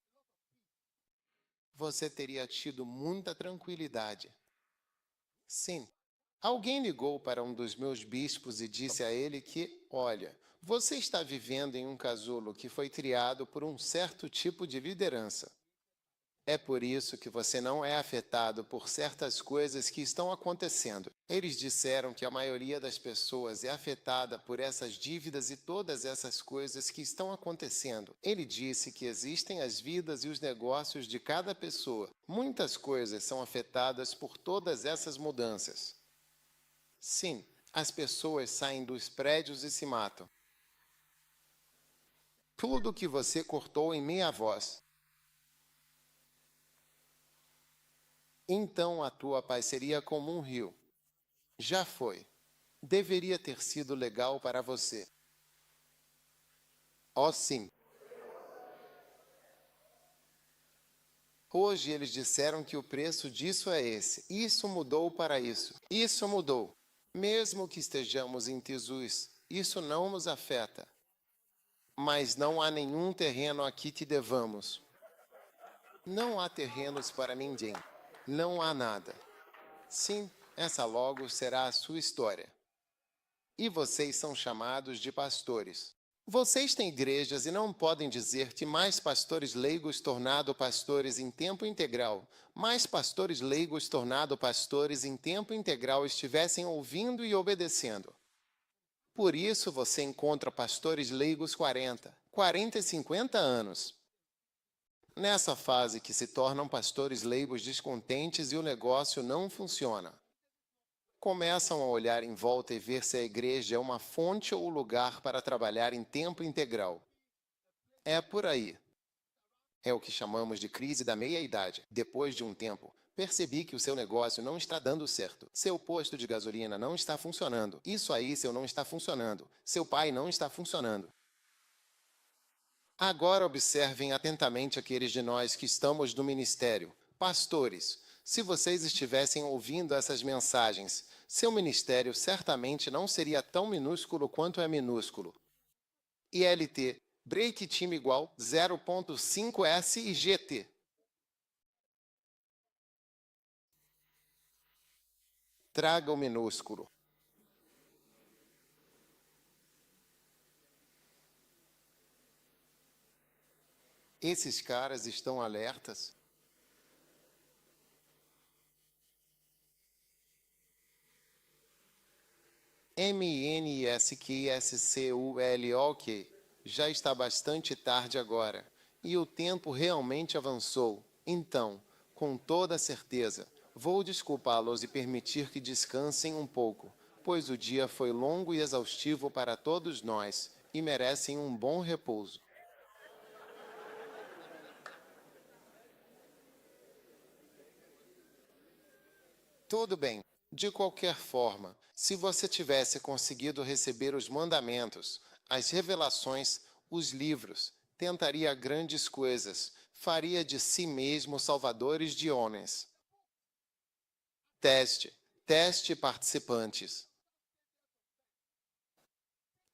Você teria tido muita tranquilidade. Sim. Alguém ligou para um dos meus bispos e disse a ele que, olha, você está vivendo em um casulo que foi criado por um certo tipo de liderança. É por isso que você não é afetado por certas coisas que estão acontecendo. Eles disseram que a maioria das pessoas é afetada por essas dívidas e todas essas coisas que estão acontecendo. Ele disse que existem as vidas e os negócios de cada pessoa. Muitas coisas são afetadas por todas essas mudanças. Sim, as pessoas saem dos prédios e se matam. Tudo que você cortou em meia voz. Então a tua paz seria como um rio. Já foi. Deveria ter sido legal para você. Oh, sim. Hoje eles disseram que o preço disso é esse. Isso mudou para isso. Isso mudou. Mesmo que estejamos em Tesus, isso não nos afeta. Mas não há nenhum terreno aqui que devamos. Não há terrenos para ninguém. Não há nada. Sim, essa logo será a sua história. E vocês são chamados de pastores. Vocês têm igrejas e não podem dizer que mais pastores leigos tornado pastores em tempo integral, mais pastores leigos tornado pastores em tempo integral estivessem ouvindo e obedecendo. Por isso você encontra pastores leigos 40 e 50 anos. Nessa fase que se tornam pastores leigos descontentes e o negócio não funciona. Começam a olhar em volta e ver se a igreja é uma fonte ou lugar para trabalhar em tempo integral. É por aí. É o que chamamos de crise da meia-idade. Depois de um tempo, percebi que o seu negócio não está dando certo. Seu posto de gasolina não está funcionando. Isso aí, seu não está funcionando. Seu pai não está funcionando. Agora observem atentamente aqueles de nós que estamos no ministério. Pastores, se vocês estivessem ouvindo essas mensagens, seu ministério certamente não seria tão minúsculo quanto é minúsculo. ILT, break time igual 0.5S e GT. Traga o minúsculo. Esses caras estão alertas? MNSQSCULOQ. Já está bastante tarde agora, e o tempo realmente avançou. Então, com toda certeza, vou desculpá-los e permitir que descansem um pouco, pois o dia foi longo e exaustivo para todos nós, e merecem um bom repouso. Tudo bem. De qualquer forma, se você tivesse conseguido receber os mandamentos, as revelações, os livros, tentaria grandes coisas, faria de si mesmo salvadores de homens. Teste participantes.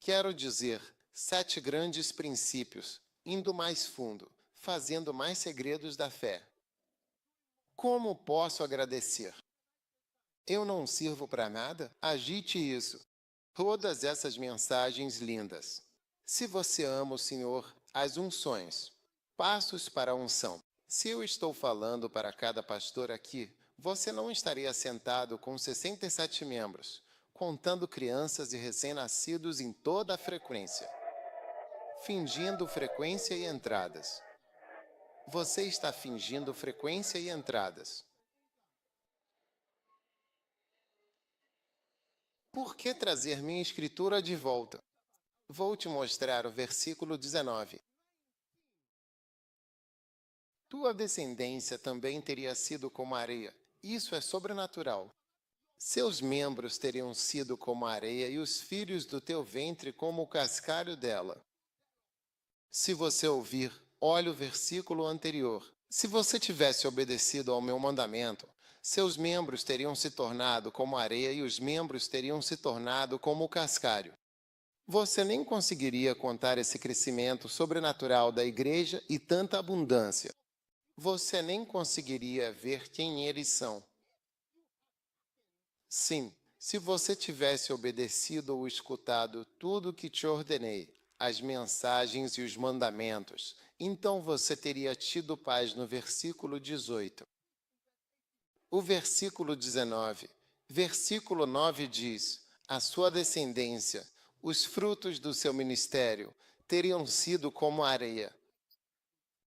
Quero dizer, 7 grandes princípios, indo mais fundo, fazendo mais segredos da fé. Como posso agradecer? Eu não sirvo para nada? Agite isso. Todas essas mensagens lindas. Se você ama o Senhor, as unções. Passos para a unção. Se eu estou falando para cada pastor aqui, você não estaria sentado com 67 membros, contando crianças e recém-nascidos em toda a frequência. Fingindo frequência e entradas. Você está fingindo frequência e entradas. Por que trazer minha escritura de volta? Vou te mostrar o versículo 19. Tua descendência também teria sido como a areia. Isso é sobrenatural. Seus membros teriam sido como a areia e os filhos do teu ventre como o cascalho dela. Se você ouvir, olhe o versículo anterior. Se você tivesse obedecido ao meu mandamento, seus membros teriam se tornado como a areia e os membros teriam se tornado como o cascalho. Você nem conseguiria contar esse crescimento sobrenatural da igreja e tanta abundância. Você nem conseguiria ver quem eles são. Sim, se você tivesse obedecido ou escutado tudo o que te ordenei, as mensagens e os mandamentos, então você teria tido paz no versículo 18. O versículo 19. Versículo 9 diz: a sua descendência, os frutos do seu ministério, teriam sido como a areia.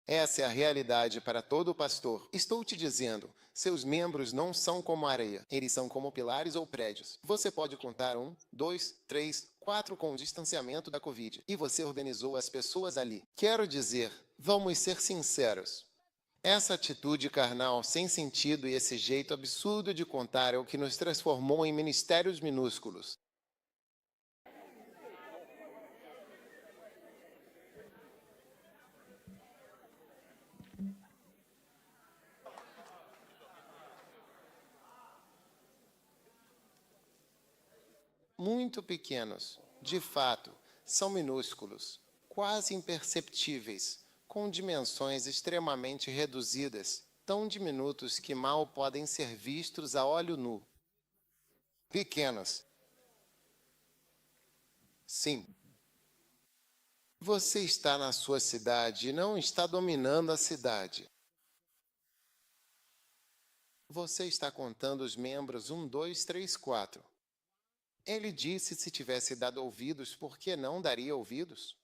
Essa é a realidade para todo pastor. Estou te dizendo, seus membros não são como areia, eles são como pilares ou prédios. Você pode contar 1, 2, 3, 4 com o distanciamento da Covid, e você organizou as pessoas ali. Quero dizer, vamos ser sinceros. Essa atitude carnal sem sentido e esse jeito absurdo de contar é o que nos transformou em ministérios minúsculos. Muito pequenos, de fato, são minúsculos, quase imperceptíveis, com dimensões extremamente reduzidas, tão diminutos que mal podem ser vistos a olho nu. Pequenos. Sim. Você está na sua cidade e não está dominando a cidade. Você está contando os membros 1, 2, 3, 4. Ele disse se tivesse dado ouvidos, por que não daria ouvidos?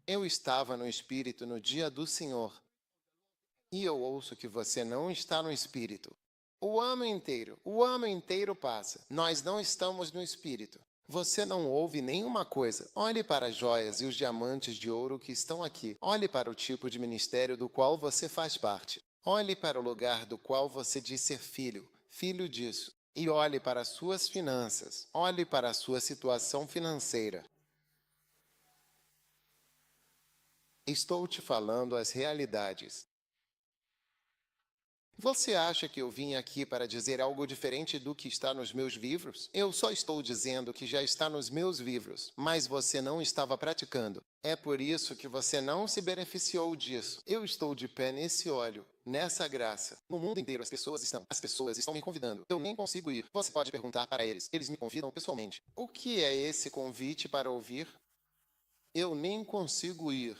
Eu estava no Espírito no dia do Senhor. E eu ouço que você não está no Espírito. O ano inteiro passa. Nós não estamos no Espírito. Você não ouve nenhuma coisa. Olhe para as joias e os diamantes de ouro que estão aqui. Olhe para o tipo de ministério do qual você faz parte. Olhe para o lugar do qual você diz ser filho, filho disso. E olhe para as suas finanças. Olhe para a sua situação financeira. Estou te falando as realidades. Você acha que eu vim aqui para dizer algo diferente do que está nos meus livros? Eu só estou dizendo que já está nos meus livros, mas você não estava praticando. É por isso que você não se beneficiou disso. Eu estou de pé nesse óleo, nessa graça. No mundo inteiro as pessoas estão me convidando. Eu nem consigo ir. Você pode perguntar para eles. Eles me convidam pessoalmente. O que é esse convite para ouvir? Eu nem consigo ir.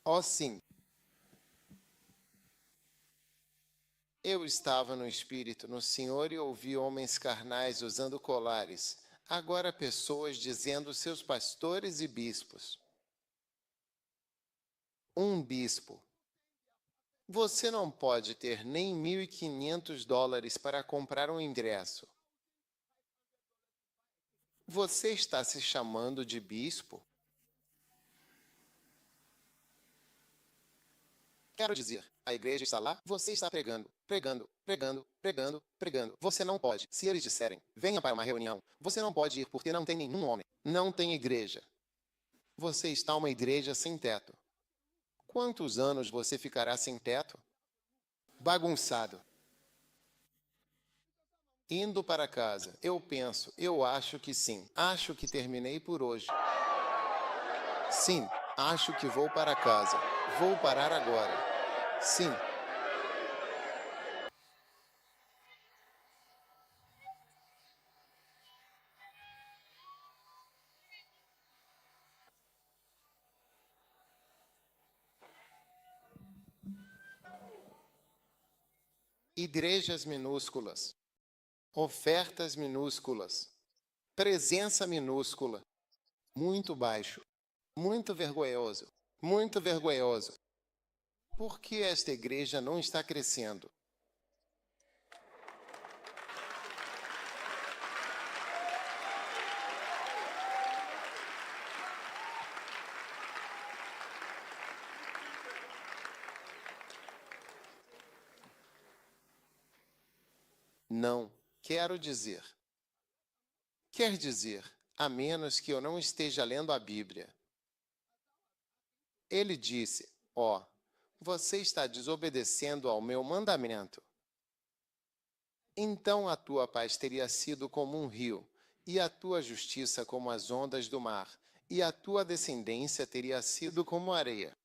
Oh, sim. Eu estava no Espírito, no Senhor, e ouvi homens carnais usando colares. Agora pessoas dizendo seus pastores e bispos. Um bispo. Você não pode ter nem $1.500 para comprar um ingresso. Você está se chamando de bispo? Quero dizer, a igreja está lá, você está pregando, pregando, pregando, pregando, pregando. Você não pode. Se eles disserem, venha para uma reunião, você não pode ir porque não tem nenhum homem. Não tem igreja. Você está uma igreja sem teto. Quantos anos você ficará sem teto? Bagunçado. Indo para casa, eu acho que sim. Acho que terminei por hoje. Sim, acho que vou para casa. Vou parar agora. Sim. Igrejas minúsculas. Ofertas minúsculas. Presença minúscula. Muito baixo. Muito vergonhoso. Muito vergonhoso. Por que esta igreja não está crescendo? Não, quero dizer. Quer dizer, a menos que eu não esteja lendo a Bíblia. Ele disse, ó, você está desobedecendo ao meu mandamento. Então a tua paz teria sido como um rio, e a tua justiça como as ondas do mar, e a tua descendência teria sido como areia.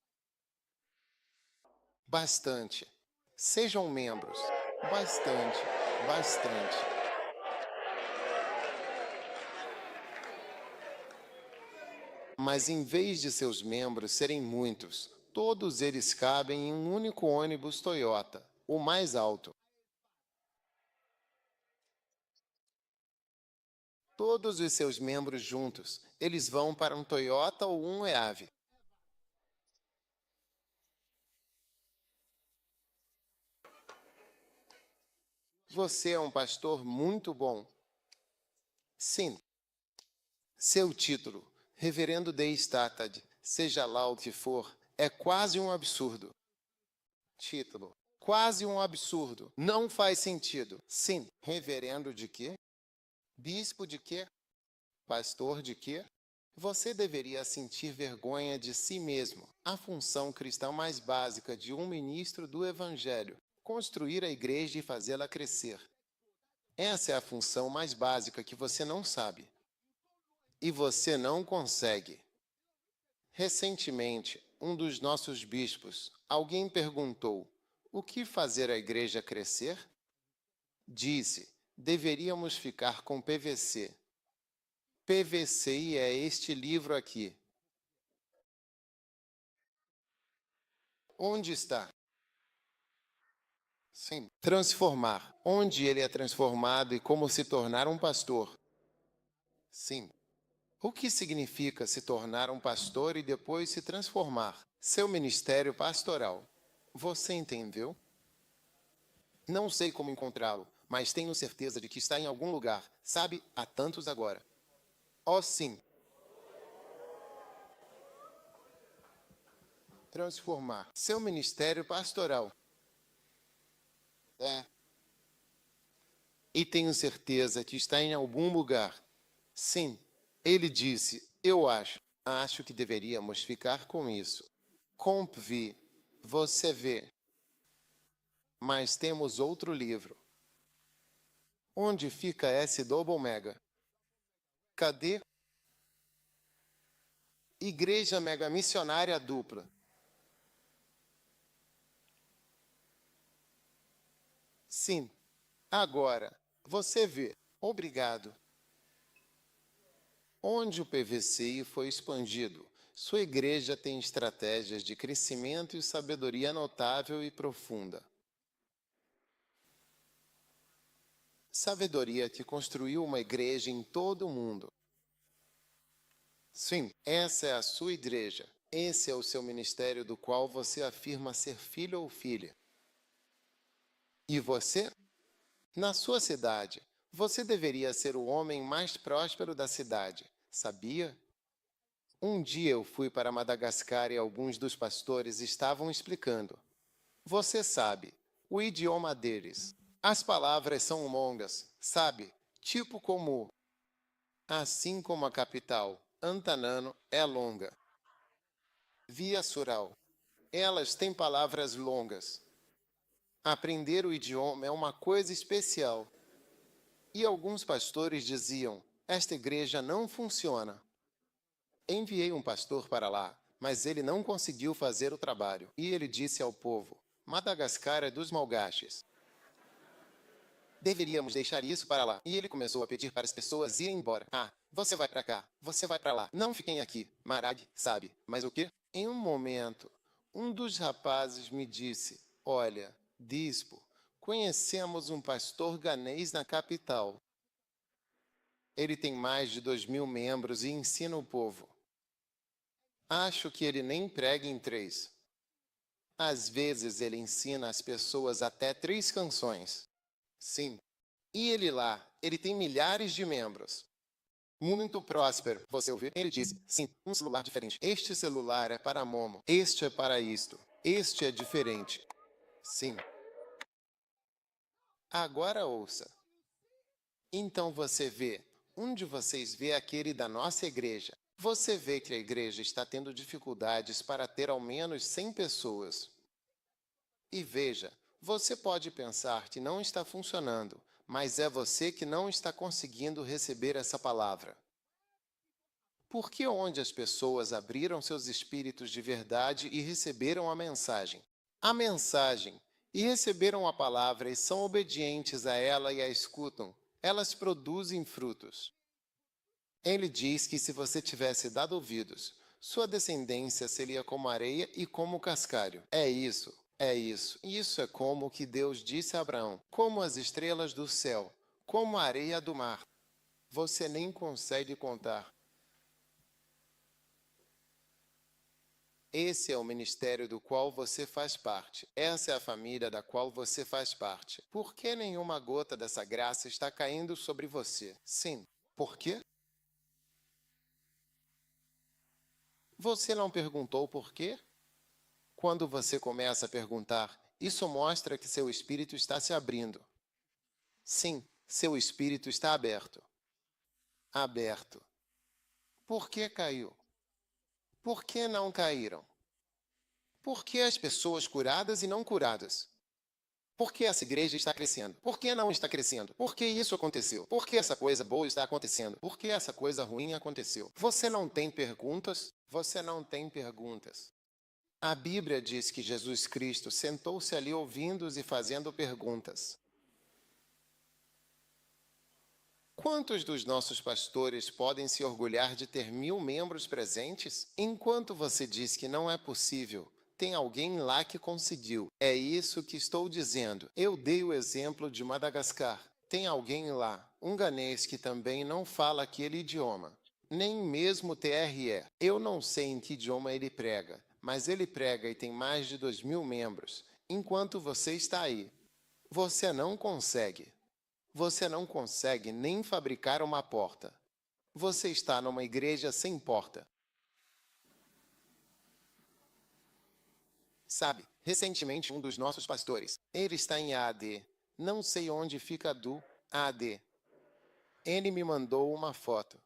Bastante. Sejam membros. Bastante, bastante. Mas em vez de seus membros serem muitos, todos eles cabem em um único ônibus Toyota, o mais alto. Todos os seus membros juntos, eles vão para um Toyota ou um EAV. Você é um pastor muito bom. Sim. Seu título, Reverendo D. Statad, seja lá o que for, é quase um absurdo. Título, quase um absurdo. Não faz sentido. Sim. Reverendo de quê? Bispo de quê? Pastor de quê? Você deveria sentir vergonha de si mesmo. A função cristã mais básica de um ministro do Evangelho: construir a igreja e fazê-la crescer. Essa é a função mais básica que você não sabe. E você não consegue. Recentemente, um dos nossos bispos, alguém perguntou: o que fazer a igreja crescer? Disse: deveríamos ficar com PVC. PVC é este livro aqui. Onde está? Sim. Transformar. Onde ele é transformado e como se tornar um pastor. Sim. O que significa se tornar um pastor e depois se transformar? Seu ministério pastoral. Você entendeu? Não sei como encontrá-lo, mas tenho certeza de que está em algum lugar. Sabe, há tantos agora. Oh, sim. Transformar seu ministério pastoral. E tenho certeza que está em algum lugar. Sim, ele disse, eu acho que deveríamos ficar com isso. Compvi, você vê. Mas temos outro livro. Onde fica S double mega? Cadê? Igreja Mega Missionária Dupla. Sim, agora, você vê. Obrigado. Onde o PVCI foi expandido, sua igreja tem estratégias de crescimento e sabedoria notável e profunda. Sabedoria que construiu uma igreja em todo o mundo. Sim, essa é a sua igreja. Esse é o seu ministério do qual você afirma ser filho ou filha. E você? Na sua cidade, você deveria ser o homem mais próspero da cidade, sabia? Um dia eu fui para Madagascar e alguns dos pastores estavam explicando. Você sabe, o idioma deles. As palavras são longas, sabe? Tipo como... Assim como a capital, Antanano, é longa. Via Sural. Elas têm palavras longas. Aprender o idioma é uma coisa especial. E alguns pastores diziam, esta igreja não funciona. Enviei um pastor para lá, mas ele não conseguiu fazer o trabalho. E ele disse ao povo, Madagascar é dos malgaches. Deveríamos deixar isso para lá. E ele começou a pedir para as pessoas irem embora. Você vai para cá, você vai para lá. Não fiquem aqui. Marag, sabe. Mas o quê? Em um momento, um dos rapazes me disse, olha, Dispo, conhecemos um pastor ganês na capital. Ele tem mais de 2.000 membros e ensina o povo. Acho que ele nem prega em 3. Às vezes ele ensina as pessoas até 3 canções. Sim. E ele tem milhares de membros. Muito próspero. Você ouviu? Ele disse, sim, um celular diferente. Este celular é para Momo. Este é para isto. Este é diferente. Sim. Agora ouça. Então você vê, um de vocês vê aquele da nossa igreja. Você vê que a igreja está tendo dificuldades para ter ao menos 100 pessoas. E veja, você pode pensar que não está funcionando, mas é você que não está conseguindo receber essa palavra. Porque onde as pessoas abriram seus espíritos de verdade e receberam a mensagem, e receberam a palavra e são obedientes a ela e a escutam, elas produzem frutos. Ele diz que se você tivesse dado ouvidos, sua descendência seria como areia e como cascalho. É isso. Isso é como o que Deus disse a Abraão, como as estrelas do céu, como a areia do mar. Você nem consegue contar. Esse é o ministério do qual você faz parte. Essa é a família da qual você faz parte. Por que nenhuma gota dessa graça está caindo sobre você? Sim. Por quê? Você não perguntou por quê? Quando você começa a perguntar, isso mostra que seu espírito está se abrindo. Sim, seu espírito está aberto. Aberto. Por que caiu? Por que não caíram? Por que as pessoas curadas e não curadas? Por que essa igreja está crescendo? Por que não está crescendo? Por que isso aconteceu? Por que essa coisa boa está acontecendo? Por que essa coisa ruim aconteceu? Você não tem perguntas? Você não tem perguntas. A Bíblia diz que Jesus Cristo sentou-se ali ouvindo-os e fazendo perguntas. Quantos dos nossos pastores podem se orgulhar de ter 1.000 membros presentes? Enquanto você diz que não é possível, tem alguém lá que conseguiu. É isso que estou dizendo. Eu dei o exemplo de Madagascar. Tem alguém lá, um ganês que também não fala aquele idioma. Nem mesmo TRE. Eu não sei em que idioma ele prega, mas ele prega e tem mais de 2.000 membros. Enquanto você está aí, você não consegue. Você não consegue nem fabricar uma porta. Você está numa igreja sem porta. Sabe, recentemente um dos nossos pastores, ele está em AD. Não sei onde fica do AD. Ele me mandou uma foto.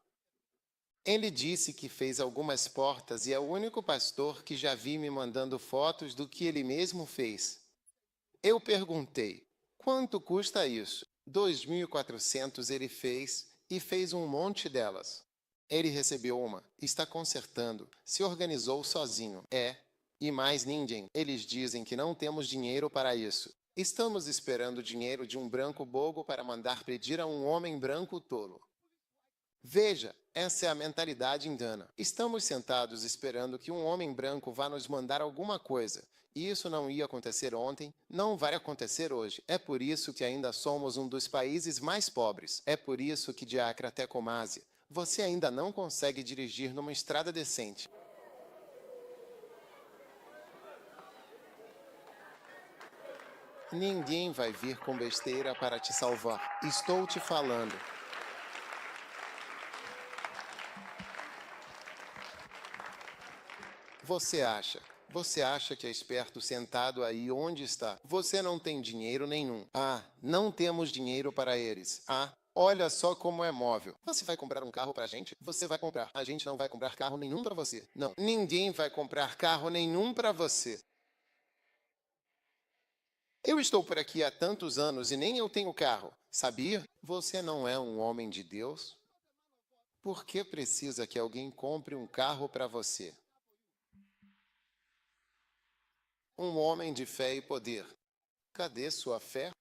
Ele disse que fez algumas portas e é o único pastor que já vi me mandando fotos do que ele mesmo fez. Eu perguntei, quanto custa isso? 2.400 ele fez e fez um monte delas. Ele recebeu uma, está consertando, se organizou sozinho. E mais ninguém. Eles dizem que não temos dinheiro para isso. Estamos esperando o dinheiro de um branco bobo para mandar pedir a um homem branco tolo. Veja, essa é a mentalidade indiana. Estamos sentados esperando que um homem branco vá nos mandar alguma coisa. E isso não ia acontecer ontem, não vai acontecer hoje. É por isso que ainda somos um dos países mais pobres. É por isso que de Acre até Kumasi, você ainda não consegue dirigir numa estrada decente. Ninguém vai vir com besteira para te salvar. Estou te falando. Você acha que é esperto sentado aí onde está? Você não tem dinheiro nenhum. Não temos dinheiro para eles. Olha só como é móvel. Você vai comprar um carro para a gente? Você vai comprar. A gente não vai comprar carro nenhum para você. Não, ninguém vai comprar carro nenhum para você. Eu estou por aqui há tantos anos e nem eu tenho carro. Sabia? Você não é um homem de Deus? Por que precisa que alguém compre um carro para você? Um homem de fé e poder. Cadê sua fé?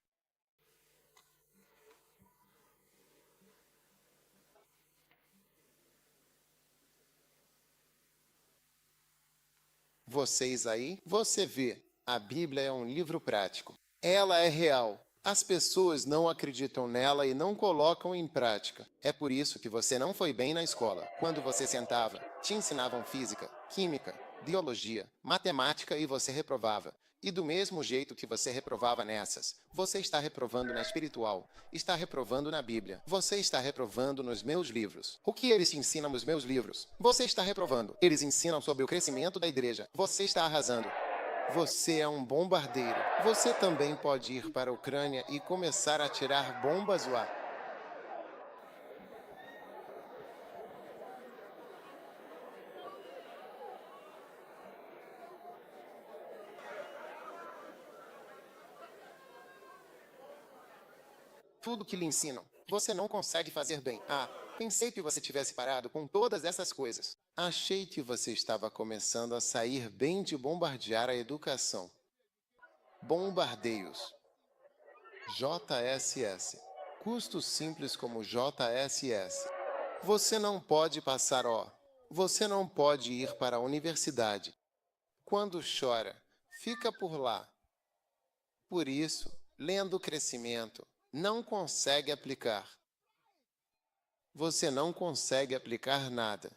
Vocês aí? Você vê, a Bíblia é um livro prático. Ela é real. As pessoas não acreditam nela e não colocam em prática. É por isso que você não foi bem na escola. Quando você sentava, te ensinavam física, química, biologia, matemática e você reprovava. E do mesmo jeito que você reprovava nessas, você está reprovando na espiritual, está reprovando na Bíblia, você está reprovando nos meus livros. O que eles te ensinam nos meus livros? Você está reprovando. Eles ensinam sobre o crescimento da igreja. Você está arrasando. Você é um bombardeiro. Você também pode ir para a Ucrânia e começar a atirar bombas lá. Tudo que lhe ensinam, você não consegue fazer bem. Pensei que você tivesse parado com todas essas coisas. Achei que você estava começando a sair bem de bombardear a educação. Bombardeios. JSS. Custo simples como JSS. Você não pode passar Você não pode ir para a universidade. Quando chora, fica por lá. Por isso, lendo o crescimento, não consegue aplicar. Você não consegue aplicar nada.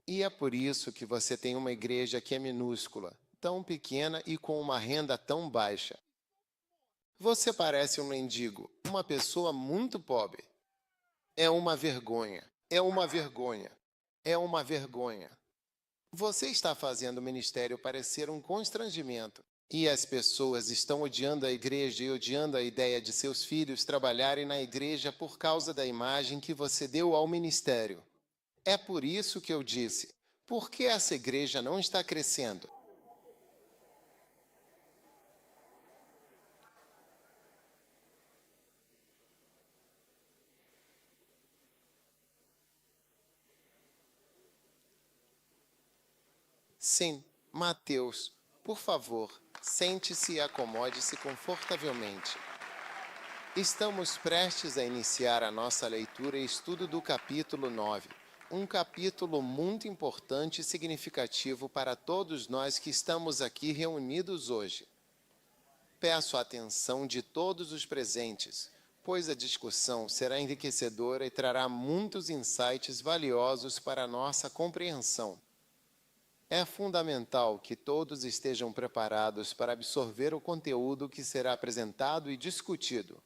E é por isso que você tem uma igreja que é minúscula, tão pequena e com uma renda tão baixa. Você parece um mendigo, uma pessoa muito pobre. É uma vergonha, é uma vergonha, é uma vergonha. Você está fazendo o ministério parecer um constrangimento. E as pessoas estão odiando a igreja e odiando a ideia de seus filhos trabalharem na igreja por causa da imagem que você deu ao ministério. É por isso que eu disse, por que essa igreja não está crescendo? Sim, Mateus, por favor, sente-se e acomode-se confortavelmente. Estamos prestes a iniciar a nossa leitura e estudo do capítulo 9, um capítulo muito importante e significativo para todos nós que estamos aqui reunidos hoje. Peço a atenção de todos os presentes, pois a discussão será enriquecedora e trará muitos insights valiosos para a nossa compreensão. É fundamental que todos estejam preparados para absorver o conteúdo que será apresentado e discutido.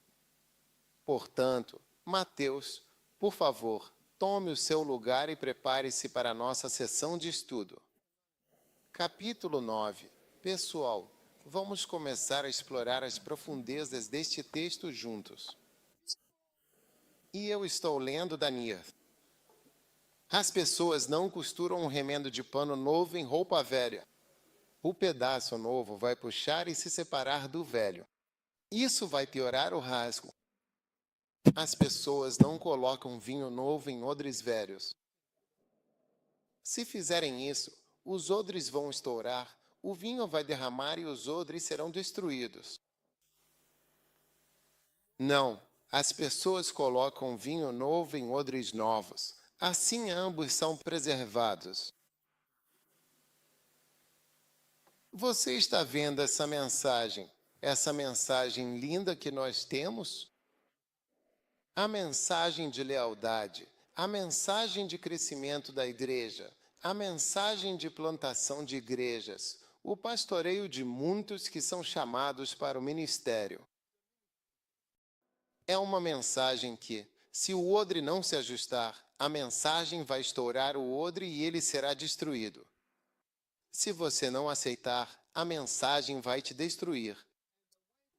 Portanto, Mateus, por favor, tome o seu lugar e prepare-se para a nossa sessão de estudo. Capítulo 9. Pessoal, vamos começar a explorar as profundezas deste texto juntos. E eu estou lendo Daniel. As pessoas não costuram um remendo de pano novo em roupa velha. O pedaço novo vai puxar e se separar do velho. Isso vai piorar o rasgo. As pessoas não colocam vinho novo em odres velhos. Se fizerem isso, os odres vão estourar, o vinho vai derramar e os odres serão destruídos. Não, as pessoas colocam vinho novo em odres novos. Assim ambos são preservados. Você está vendo essa mensagem linda que nós temos? A mensagem de lealdade, a mensagem de crescimento da igreja, a mensagem de plantação de igrejas, o pastoreio de muitos que são chamados para o ministério. É uma mensagem que, se o odre não se ajustar, a mensagem vai estourar o odre e ele será destruído. Se você não aceitar, a mensagem vai te destruir.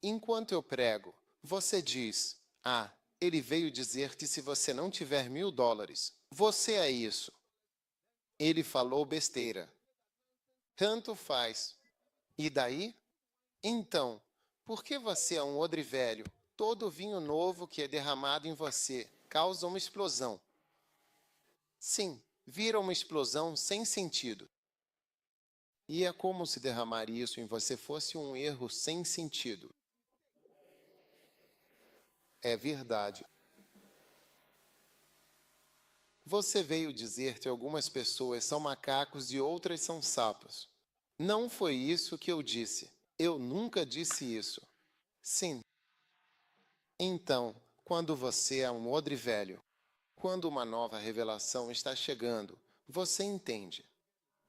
Enquanto eu prego, você diz: "Ah, ele veio dizer-te se você não tiver $1000, você é isso." Ele falou besteira. Tanto faz. E daí? Então, por que você é um odre velho? Todo vinho novo que é derramado em você causa uma explosão. Sim, vira uma explosão sem sentido. E é como se derramar isso em você fosse um erro sem sentido. É verdade. Você veio dizer que algumas pessoas são macacos e outras são sapos. Não foi isso que eu disse. Eu nunca disse isso. Sim. Então, quando você é um odre velho, quando uma nova revelação está chegando, você entende.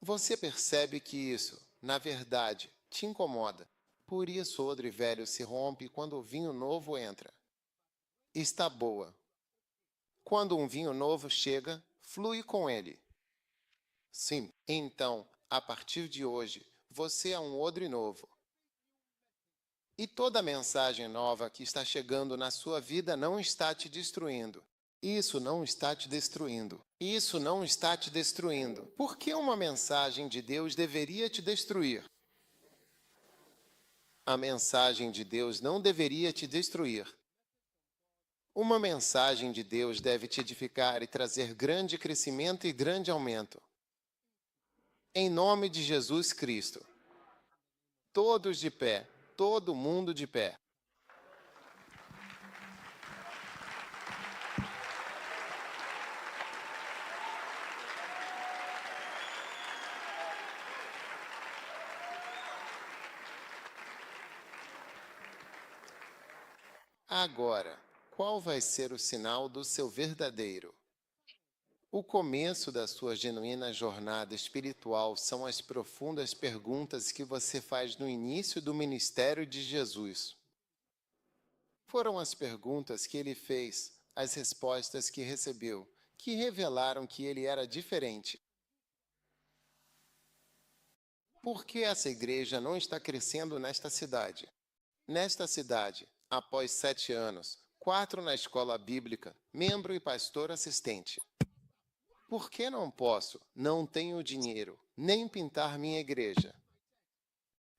Você percebe que isso, na verdade, te incomoda. Por isso o odre velho se rompe quando o vinho novo entra. Está boa. Quando um vinho novo chega, flui com ele. Sim, então, a partir de hoje, você é um odre novo. E toda mensagem nova que está chegando na sua vida não está te destruindo. Isso não está te destruindo. Isso não está te destruindo. Por que uma mensagem de Deus deveria te destruir? A mensagem de Deus não deveria te destruir. Uma mensagem de Deus deve te edificar e trazer grande crescimento e grande aumento. Em nome de Jesus Cristo. Todos de pé, todo mundo de pé. Agora, qual vai ser o sinal do seu verdadeiro? O começo da sua genuína jornada espiritual são as profundas perguntas que você faz no início do ministério de Jesus. Foram as perguntas que ele fez, as respostas que recebeu, que revelaram que ele era diferente. Por que essa igreja não está crescendo nesta cidade? Nesta cidade, após 7 anos, 4 na escola bíblica, membro e pastor assistente. Por que não posso, não tenho dinheiro, nem pintar minha igreja?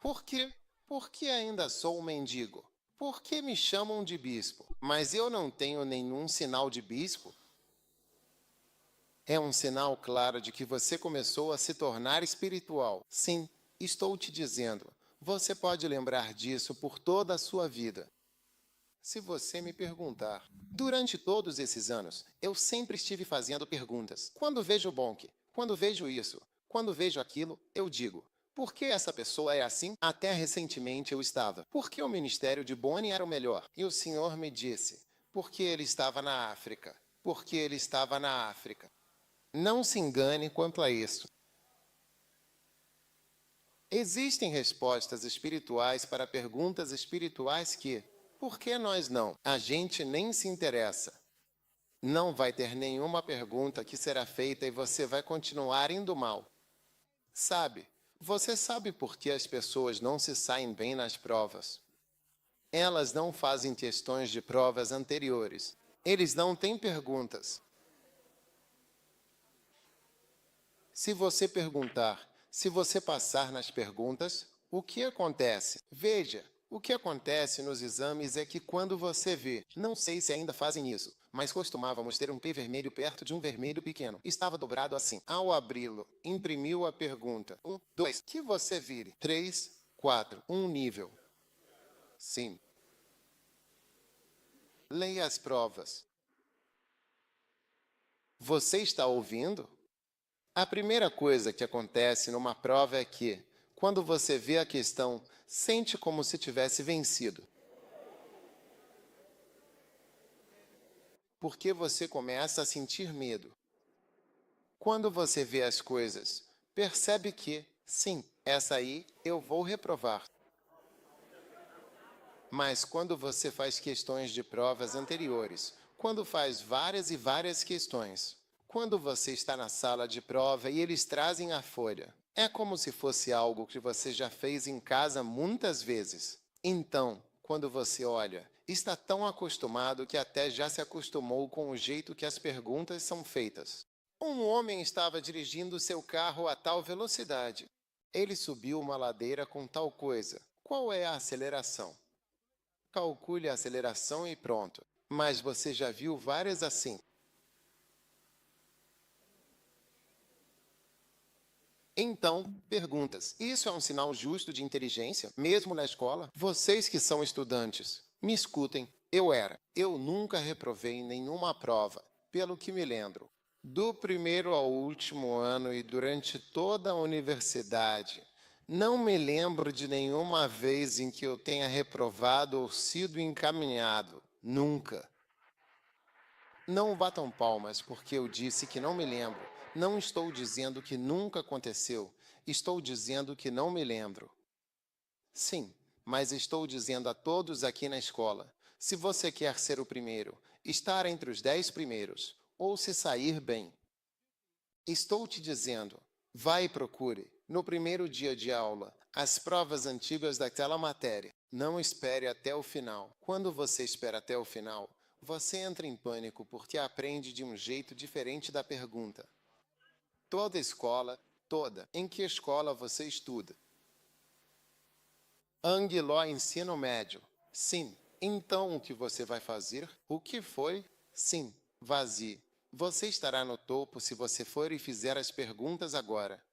Por quê? Porque ainda sou um mendigo. Por que me chamam de bispo? Mas eu não tenho nenhum sinal de bispo? É um sinal claro de que você começou a se tornar espiritual. Sim, estou te dizendo, você pode lembrar disso por toda a sua vida. Se você me perguntar, durante todos esses anos, eu sempre estive fazendo perguntas. Quando vejo o Bonk, quando vejo isso, quando vejo aquilo, eu digo, por que essa pessoa é assim? Até recentemente eu estava. Por que o ministério de Bonnie era o melhor? E o Senhor me disse, porque ele estava na África. Porque ele estava na África. Não se engane quanto a isso. Existem respostas espirituais para perguntas espirituais que, Por que nós não? A gente nem se interessa. Não vai ter nenhuma pergunta que será feita e você vai continuar indo mal. Sabe, você sabe por que as pessoas não se saem bem nas provas? Elas não fazem questões de provas anteriores. Eles não têm perguntas. Se você perguntar, se você passar nas perguntas, o que acontece? Veja, o que acontece nos exames é que quando você vê, não sei se ainda fazem isso, mas costumávamos ter um P vermelho perto de um vermelho pequeno. Estava dobrado assim. Ao abri-lo, imprimiu a pergunta. 1, 2, que você vire. 3, 4, um nível. Sim. Leia as provas. Você está ouvindo? A primeira coisa que acontece numa prova é que, quando você vê a questão, sente como se tivesse vencido. Porque você começa a sentir medo. Quando você vê as coisas, percebe que, sim, essa aí eu vou reprovar. Mas quando você faz questões de provas anteriores, quando faz várias e várias questões, quando você está na sala de prova e eles trazem a folha, é como se fosse algo que você já fez em casa muitas vezes. Então, quando você olha, está tão acostumado que até já se acostumou com o jeito que as perguntas são feitas. Um homem estava dirigindo seu carro a tal velocidade. Ele subiu uma ladeira com tal coisa. Qual é a aceleração? Calcule a aceleração e pronto. Mas você já viu várias assim. Então, perguntas. Isso é um sinal justo de inteligência, mesmo na escola? Vocês que são estudantes, me escutem. Eu nunca reprovei nenhuma prova, pelo que me lembro. Do primeiro ao último ano e durante toda a universidade, não me lembro de nenhuma vez em que eu tenha reprovado ou sido encaminhado. Nunca. Não batam palmas porque eu disse que não me lembro. Não estou dizendo que nunca aconteceu. Estou dizendo que não me lembro. Sim, mas estou dizendo a todos aqui na escola: se você quer ser o primeiro, estar entre os 10 primeiros, ou se sair bem, estou te dizendo, vai e procure, no primeiro dia de aula, as provas antigas daquela matéria. Não espere até o final. Quando você espera até o final, você entra em pânico porque aprende de um jeito diferente da pergunta. Toda escola, toda. Em que escola você estuda? Anguiló Ensino Médio. Sim. Então o que você vai fazer? O que foi? Sim. Vazie. Você estará no topo se você for e fizer as perguntas agora.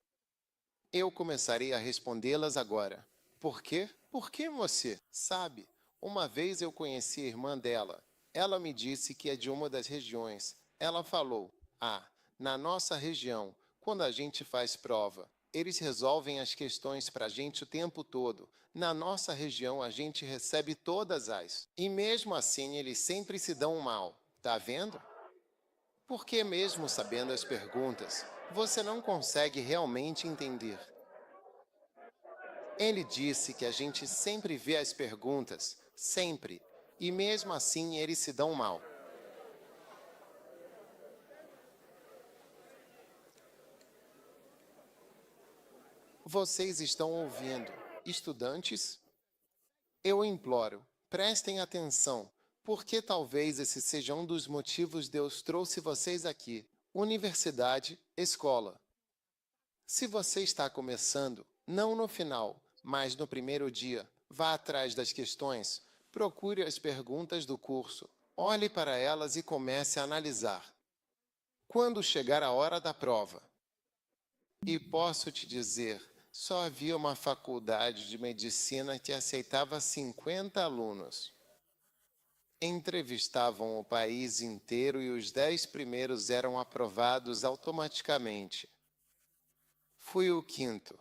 Eu começarei a respondê-las agora. Por quê? Porque você sabe, uma vez eu conheci a irmã dela. Ela me disse que é de uma das regiões. Ela falou: na nossa região, quando a gente faz prova, eles resolvem as questões para a gente o tempo todo. Na nossa região, a gente recebe todas as. E mesmo assim, eles sempre se dão mal. Tá vendo? Porque mesmo sabendo as perguntas, você não consegue realmente entender. Ele disse que a gente sempre vê as perguntas, sempre, e mesmo assim eles se dão mal. Vocês estão ouvindo, estudantes? Eu imploro, prestem atenção, porque talvez esse seja um dos motivos Deus trouxe vocês aqui. Universidade, escola. Se você está começando, não no final, mas no primeiro dia, vá atrás das questões, procure as perguntas do curso, olhe para elas e comece a analisar. Quando chegar a hora da prova, e posso te dizer, só havia uma faculdade de medicina que aceitava 50 alunos. Entrevistavam o país inteiro e os 10 primeiros eram aprovados automaticamente. Fui o quinto.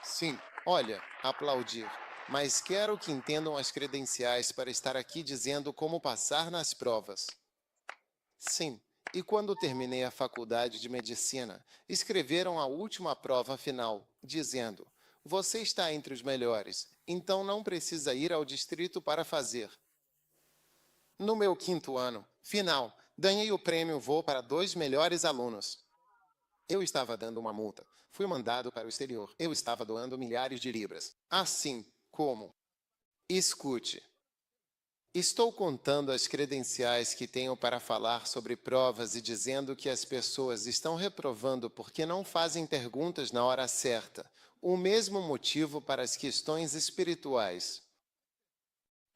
Sim, olha, aplaudir. Mas quero que entendam as credenciais para estar aqui dizendo como passar nas provas. Sim, e quando terminei a faculdade de medicina, escreveram a última prova final, dizendo: Você está entre os melhores, então não precisa ir ao distrito para fazer. No meu 5º ano, final, ganhei o prêmio Voo para 2 melhores alunos. Eu estava dando uma multa. Fui mandado para o exterior. Eu estava doando milhares de libras. Assim como... Escute. Estou contando as credenciais que tenho para falar sobre provas e dizendo que as pessoas estão reprovando porque não fazem perguntas na hora certa. O mesmo motivo para as questões espirituais.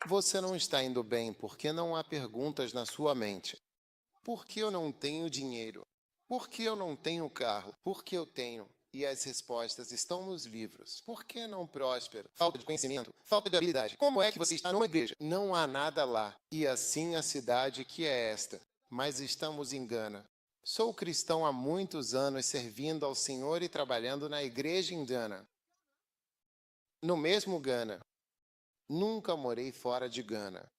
Você não está indo bem porque não há perguntas na sua mente. Por que eu não tenho dinheiro? Por que eu não tenho carro? Por que eu tenho? E as respostas estão nos livros. Por que não próspero? Falta de conhecimento? Falta de habilidade? Como é que você está numa igreja? Não há nada lá. E assim a cidade que é esta. Mas estamos em Gana. Sou cristão há muitos anos servindo ao Senhor e trabalhando na igreja em Gana. No mesmo Gana. Nunca morei fora de Gana.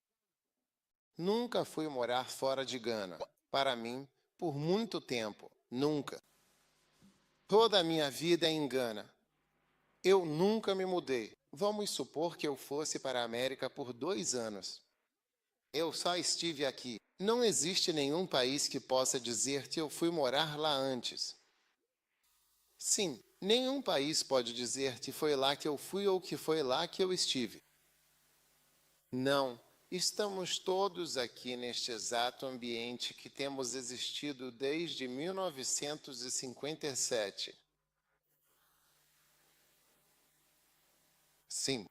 Nunca fui morar fora de Gana. Para mim, por muito tempo, nunca. Toda a minha vida é em Gana. Eu nunca me mudei. Vamos supor que eu fosse para a América por 2 anos. Eu só estive aqui. Não existe nenhum país que possa dizer que eu fui morar lá antes. Sim, nenhum país pode dizer que foi lá que eu fui ou que foi lá que eu estive. Não, estamos todos aqui neste exato ambiente que temos existido desde 1957. Sim.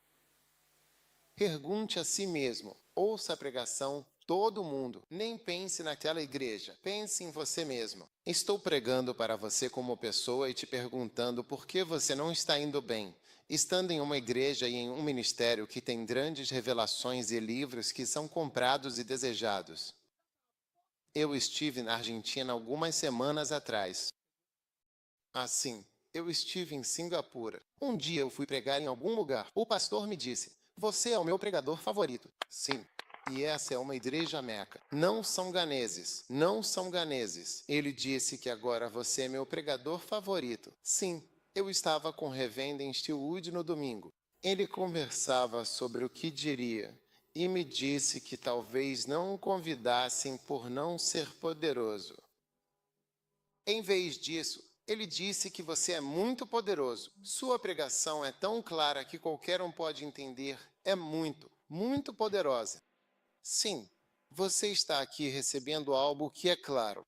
Pergunte a si mesmo, ouça a pregação, todo mundo. Nem pense naquela igreja, pense em você mesmo. Estou pregando para você como pessoa e te perguntando por que você não está indo bem. Estando em uma igreja e em um ministério que tem grandes revelações e livros que são comprados e desejados. Eu estive na Argentina algumas semanas atrás. Assim, eu estive em Singapura. Um dia eu fui pregar em algum lugar. O pastor me disse, você é o meu pregador favorito. Sim. E essa é uma igreja meca. Não são ganeses. Não são ganeses. Ele disse que agora você é meu pregador favorito. Sim. Eu estava com revenda em Steelwood no domingo. Ele conversava sobre o que diria e me disse que talvez não o convidassem por não ser poderoso. Em vez disso, ele disse que você é muito poderoso. Sua pregação é tão clara que qualquer um pode entender. É muito, muito poderosa. Sim, você está aqui recebendo algo que é claro.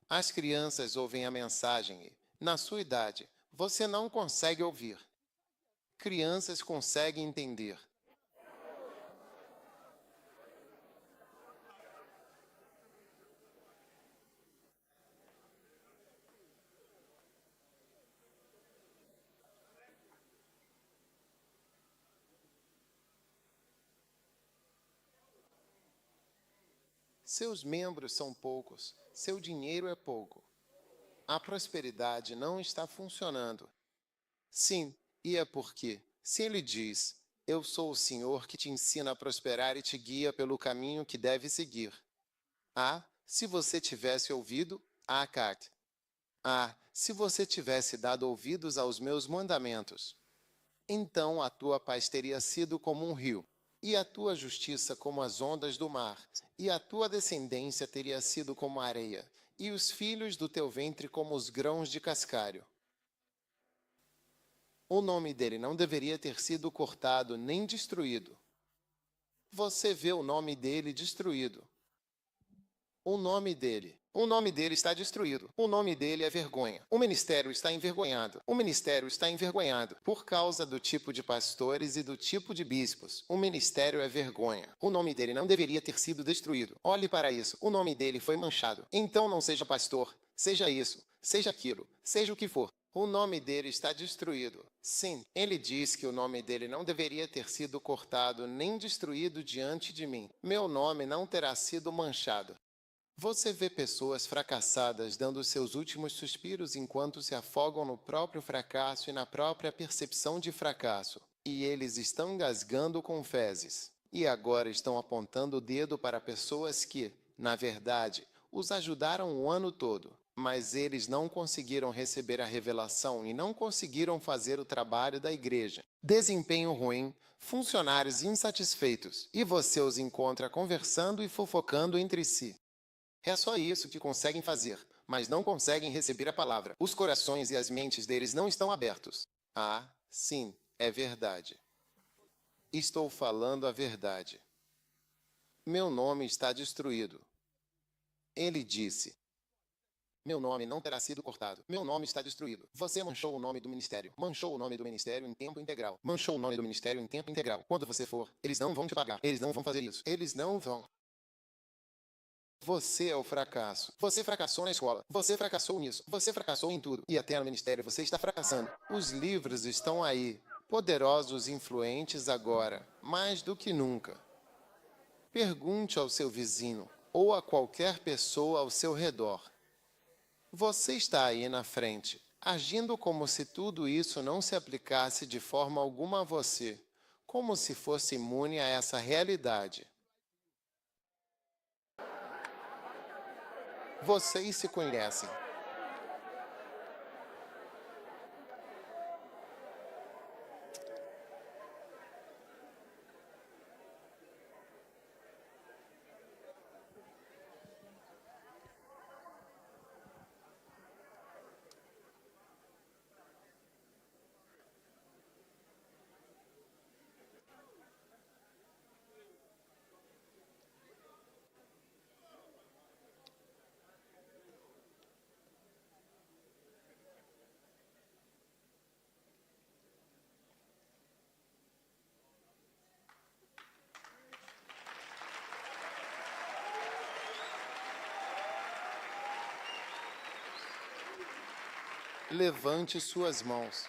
As crianças ouvem a mensagem e, na sua idade, você não consegue ouvir. Crianças conseguem entender. Seus membros são poucos, seu dinheiro é pouco. A prosperidade não está funcionando. Sim, e é porque, se ele diz, eu sou o Senhor que te ensina a prosperar e te guia pelo caminho que deve seguir. Ah, se você tivesse ouvido, Kat. Ah, se você tivesse dado ouvidos aos meus mandamentos. Então a tua paz teria sido como um rio, e a tua justiça como as ondas do mar, e a tua descendência teria sido como a areia, e os filhos do teu ventre como os grãos de cascalho. O nome dele não deveria ter sido cortado nem destruído. Você vê o nome dele destruído. O nome dele está destruído. O nome dele é vergonha. O ministério está envergonhado. O ministério está envergonhado por causa do tipo de pastores e do tipo de bispos. O ministério é vergonha. O nome dele não deveria ter sido destruído. Olhe para isso. O nome dele foi manchado. Então não seja pastor. Seja isso. Seja aquilo. Seja o que for. O nome dele está destruído. Sim, ele diz que o nome dele não deveria ter sido cortado nem destruído diante de mim. Meu nome não terá sido manchado. Você vê pessoas fracassadas dando seus últimos suspiros enquanto se afogam no próprio fracasso e na própria percepção de fracasso. E eles estão engasgando com fezes. E agora estão apontando o dedo para pessoas que, na verdade, os ajudaram o ano todo. mas eles não conseguiram receber a revelação e não conseguiram fazer o trabalho da igreja. Desempenho ruim, funcionários insatisfeitos, e você os encontra conversando e fofocando entre si. É só isso que conseguem fazer, mas não conseguem receber a palavra. Os corações e as mentes deles não estão abertos. Ah, sim, é verdade. Estou falando a verdade. Meu nome está destruído. Ele disse: meu nome não terá sido cortado. Meu nome está destruído. Você manchou o nome do ministério. Manchou o nome do ministério em tempo integral. Manchou o nome do ministério em tempo integral. Quando você for, eles não vão te pagar. Eles não vão fazer isso. Eles não vão. Você é o fracasso. Você fracassou na escola. Você fracassou nisso. Você fracassou em tudo. E até no ministério você está fracassando. Os livros estão aí. Poderosos e influentes agora. Mais do que nunca. Pergunte ao seu vizinho ou a qualquer pessoa ao seu redor. Você está aí na frente, agindo como se tudo isso não se aplicasse de forma alguma a você, como se fosse imune a essa realidade. Vocês se conhecem. Levante suas mãos.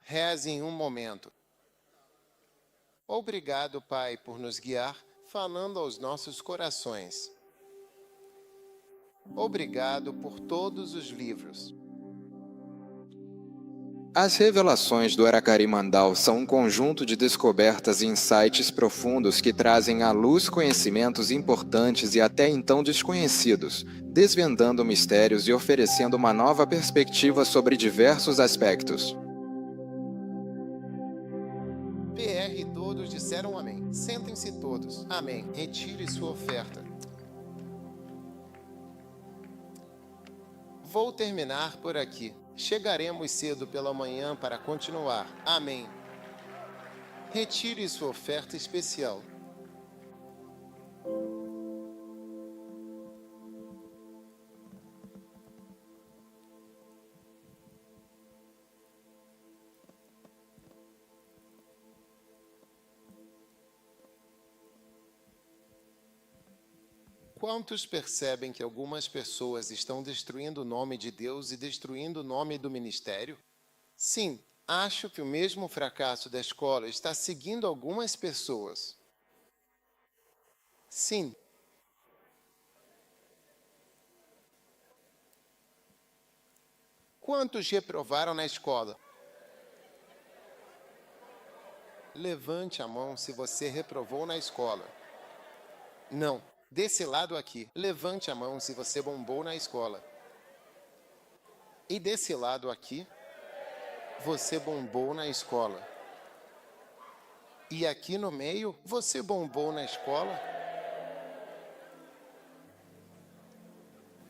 Reze em um momento. Obrigado, Pai, por nos guiar, falando aos nossos corações. Obrigado por todos os livros. As revelações do Aracari Mandal são um conjunto de descobertas e insights profundos que trazem à luz conhecimentos importantes e até então desconhecidos, desvendando mistérios e oferecendo uma nova perspectiva sobre diversos aspectos. PR, todos disseram amém. Sentem-se todos. Amém. Retire sua oferta. Vou terminar por aqui. Chegaremos cedo pela manhã para continuar. Amém. Retire sua oferta especial. Quantos percebem que algumas pessoas estão destruindo o nome de Deus e destruindo o nome do ministério? Sim, acho que o mesmo fracasso da escola está seguindo algumas pessoas. Sim. Quantos reprovaram na escola? Levante a mão se você reprovou na escola. Não. Desse lado aqui, levante a mão se você bombou na escola. E desse lado aqui, você bombou na escola. E aqui no meio, você bombou na escola?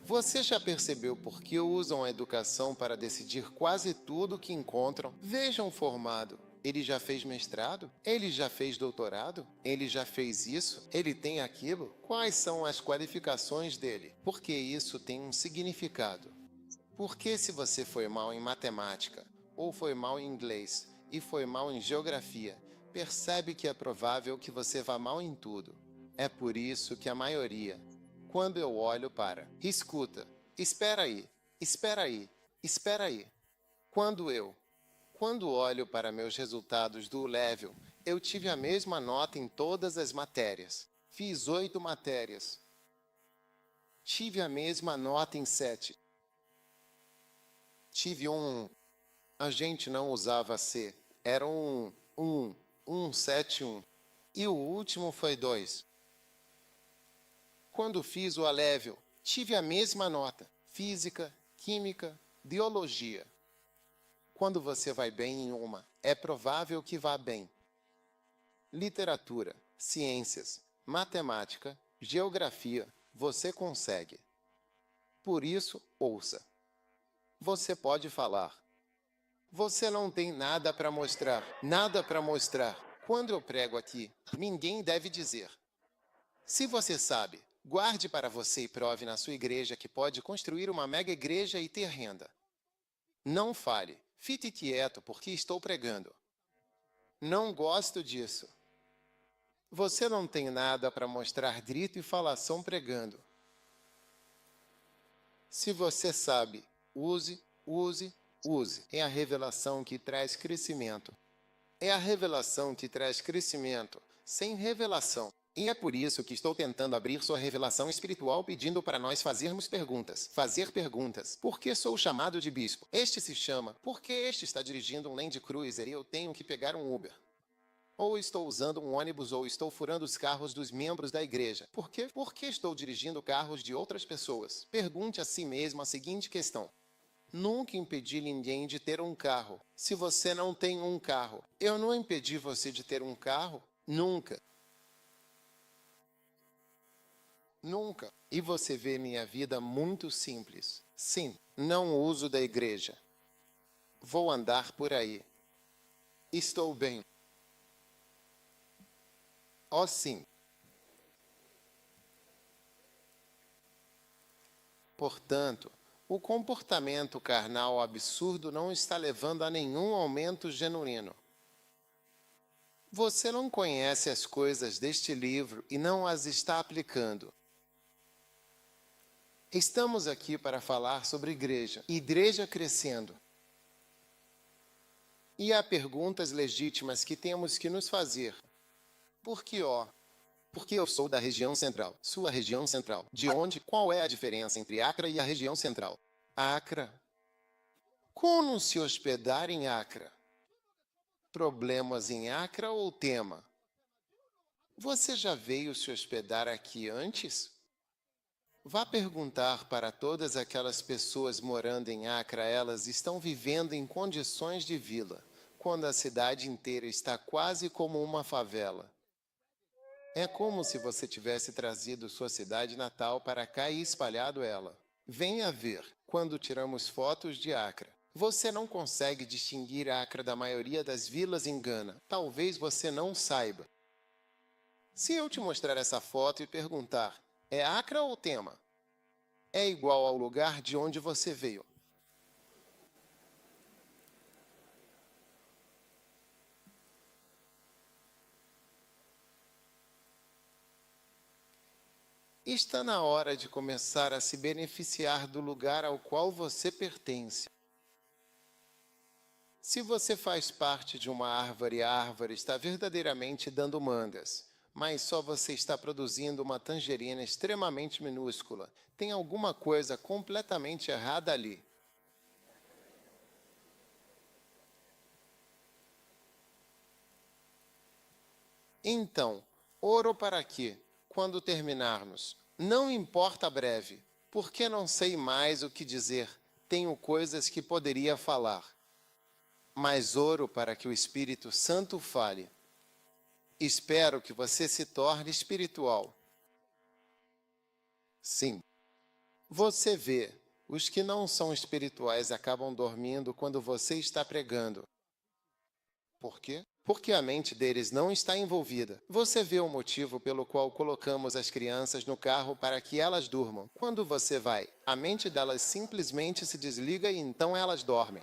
Você já percebeu por que usam a educação para decidir quase tudo que encontram? Vejam o formado. Ele já fez mestrado? Ele já fez doutorado? Ele já fez isso? Ele tem aquilo? Quais são as qualificações dele? Porque isso tem um significado. Porque se você foi mal em matemática, ou foi mal em inglês, e foi mal em geografia, percebe que é provável que você vá mal em tudo. É por isso que a maioria, quando eu olho para, escuta, espera aí, espera aí, espera aí. Quando olho para meus resultados do Level, eu tive a mesma nota em todas as matérias. Fiz 8 matérias. Tive a mesma nota em 7. Tive um... A gente não usava C. Era um 7, 1. E o último foi 2. Quando fiz o A-Level, tive a mesma nota. física, química, biologia. Quando você vai bem em uma, é provável que vá bem. Literatura, ciências, matemática, geografia, você consegue. Por isso, ouça. Você pode falar. Você não tem nada para mostrar. Nada para mostrar. Quando eu prego aqui, ninguém deve dizer. Se você sabe, guarde para você e prove na sua igreja que pode construir uma mega igreja e ter renda. Não fale. Fique quieto porque estou pregando. Não gosto disso. Você não tem nada para mostrar grito e falação pregando. Se você sabe, use, use, use. É a revelação que traz crescimento. É a revelação que traz crescimento, sem revelação. E é por isso que estou tentando abrir sua revelação espiritual pedindo para nós fazermos perguntas. Fazer perguntas. Por que sou chamado de bispo? Este se chama. Por que este está dirigindo um Land Cruiser e eu tenho que pegar um Uber? Ou estou usando um ônibus ou estou furando os carros dos membros da igreja. Por quê? Por que estou dirigindo carros de outras pessoas? Pergunte a si mesmo a seguinte questão. Nunca impedi ninguém de ter um carro. Se você não tem um carro, eu não impedi você de ter um carro? Nunca. Nunca. E você vê minha vida muito simples. Sim, não uso da igreja. Vou andar por aí. Estou bem. Oh, sim. Portanto, o comportamento carnal absurdo não está levando a nenhum aumento genuíno. Você não conhece as coisas deste livro e não as está aplicando. Estamos aqui para falar sobre igreja crescendo. E há perguntas legítimas que temos que nos fazer. Por que, ó? Porque eu sou da região central. Sua região central. De onde? Qual é a diferença entre Acra e a região central? Acra. Como se hospedar em Acra? Problemas em Acra ou tema? Você já veio se hospedar aqui antes? Vá perguntar para todas aquelas pessoas morando em Acra, elas estão vivendo em condições de vila, quando a cidade inteira está quase como uma favela. É como se você tivesse trazido sua cidade natal para cá e espalhado ela. Venha ver, quando tiramos fotos de Acra. Você não consegue distinguir Acra da maioria das vilas em Gana. Talvez você não saiba. Se eu te mostrar essa foto e perguntar, é Acra ou Tema? É igual ao lugar de onde você veio. Está na hora de começar a se beneficiar do lugar ao qual você pertence. Se você faz parte de uma árvore, a árvore está verdadeiramente dando mangas, mas só você está produzindo uma tangerina extremamente minúscula. Tem alguma coisa completamente errada ali. Então, oro para que, quando terminarmos, não importa breve, porque não sei mais o que dizer, tenho coisas que poderia falar. Mas oro para que o Espírito Santo fale. Espero que você se torne espiritual. Sim. Você vê, os que não são espirituais acabam dormindo quando você está pregando. Por quê? Porque a mente deles não está envolvida. Você vê o motivo pelo qual colocamos as crianças no carro para que elas durmam. Quando você vai, a mente delas simplesmente se desliga e então elas dormem.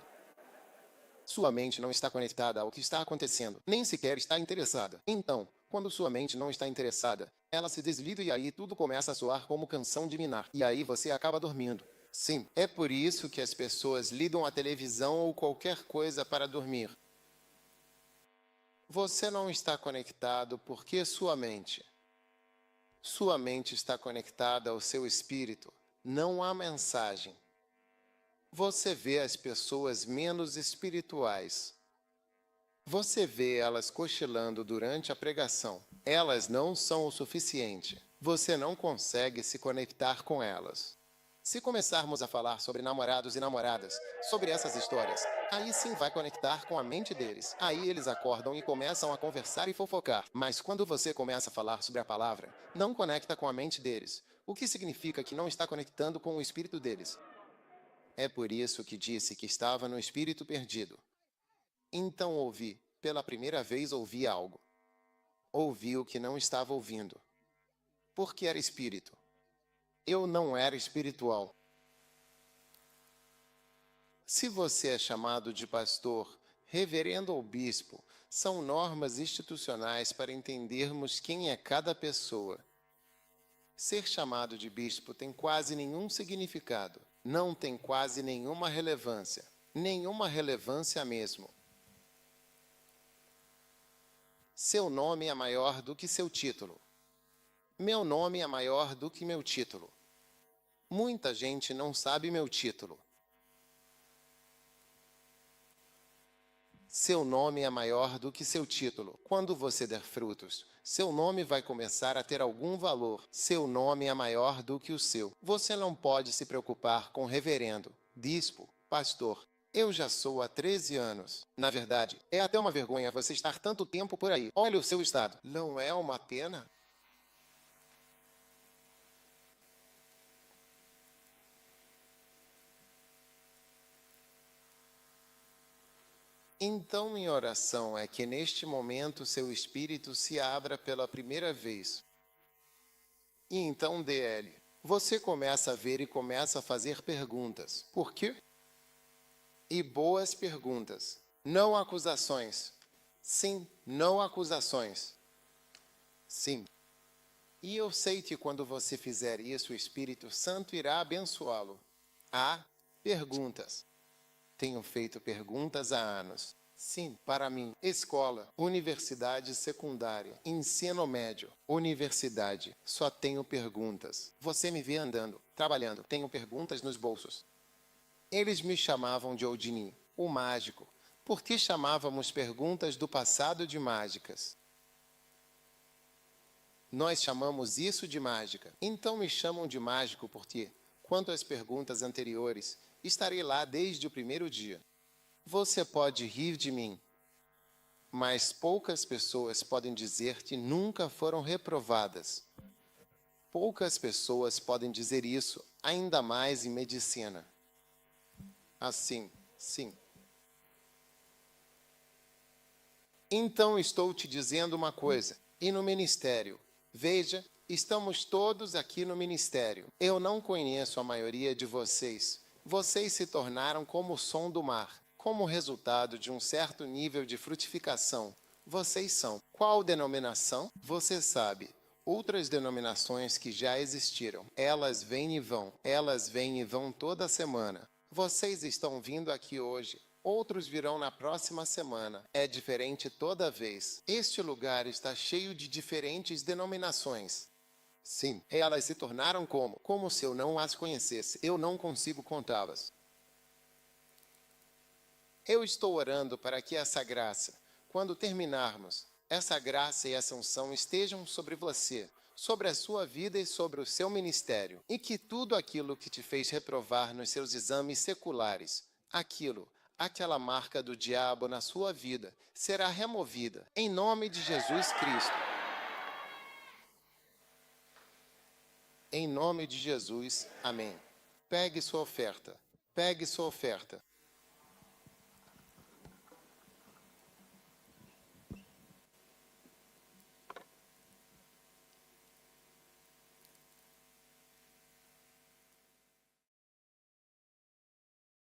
Sua mente não está conectada ao que está acontecendo, nem sequer está interessada. Então, quando sua mente não está interessada, ela se desliga e aí tudo começa a soar como canção de minar. E aí você acaba dormindo. Sim, é por isso que as pessoas ligam a televisão ou qualquer coisa para dormir. Você não está conectado porque sua mente está conectada ao seu espírito. Não há mensagem. Você vê as pessoas menos espirituais. Você vê elas cochilando durante a pregação. Elas não são o suficiente. Você não consegue se conectar com elas. Se começarmos a falar sobre namorados e namoradas, sobre essas histórias, aí sim vai conectar com a mente deles. Aí eles acordam e começam a conversar e fofocar. Mas quando você começa a falar sobre a palavra, não conecta com a mente deles, o que significa que não está conectando com o espírito deles. É por isso que disse que estava no espírito perdido. Então ouvi, pela primeira vez ouvi algo. Ouvi o que não estava ouvindo. Porque era espírito. Eu não era espiritual. Se você é chamado de pastor, reverendo ou bispo, são normas institucionais para entendermos quem é cada pessoa. Ser chamado de bispo tem quase nenhum significado, não tem quase nenhuma relevância mesmo. Seu nome é maior do que seu título. Meu nome é maior do que meu título. Muita gente não sabe meu título. Seu nome é maior do que seu título. Quando você der frutos, seu nome vai começar a ter algum valor. Seu nome é maior do que o seu. Você não pode se preocupar com reverendo, bispo, pastor. Eu já sou há 13 anos. Na verdade, é até uma vergonha você estar tanto tempo por aí. Olha o seu estado. Não é uma pena? Então, minha oração é que neste momento seu espírito se abra pela primeira vez. E então, DL, você começa a ver e começa a fazer perguntas. Por quê? E boas perguntas. Não acusações. Sim, não acusações. Sim. E eu sei que quando você fizer isso, o Espírito Santo irá abençoá-lo. Perguntas. Tenho feito perguntas há anos. Sim, para mim, escola, universidade secundária, ensino médio, universidade, só tenho perguntas. Você me vê andando, trabalhando, tenho perguntas nos bolsos. Eles me chamavam de Odini, o mágico. Por que chamávamos perguntas do passado de mágicas? Nós chamamos isso de mágica. Então me chamam de mágico porque, quanto às perguntas anteriores, estarei lá desde o primeiro dia. Você pode rir de mim, mas poucas pessoas podem dizer que nunca foram reprovadas. Poucas pessoas podem dizer isso, ainda mais em medicina. Assim, sim. Então estou te dizendo uma coisa. E no ministério? Veja, estamos todos aqui no ministério. Eu não conheço a maioria de vocês. Vocês se tornaram como o som do mar, como resultado de um certo nível de frutificação. Vocês são. Qual denominação? Você sabe. Outras denominações que já existiram. Elas vêm e vão. Elas vêm e vão toda semana. Vocês estão vindo aqui hoje. Outros virão na próxima semana. É diferente toda vez. Este lugar está cheio de diferentes denominações. Sim, elas se tornaram como se eu não as conhecesse. Eu não consigo contá-las. Eu estou orando para que essa graça, quando terminarmos, essa graça e essa unção estejam sobre você, sobre a sua vida e sobre o seu ministério, e que tudo aquilo que te fez reprovar nos seus exames seculares, aquela marca do diabo na sua vida, será removida, em nome de Jesus Cristo. Em nome de Jesus, amém. Pegue sua oferta. Pegue sua oferta.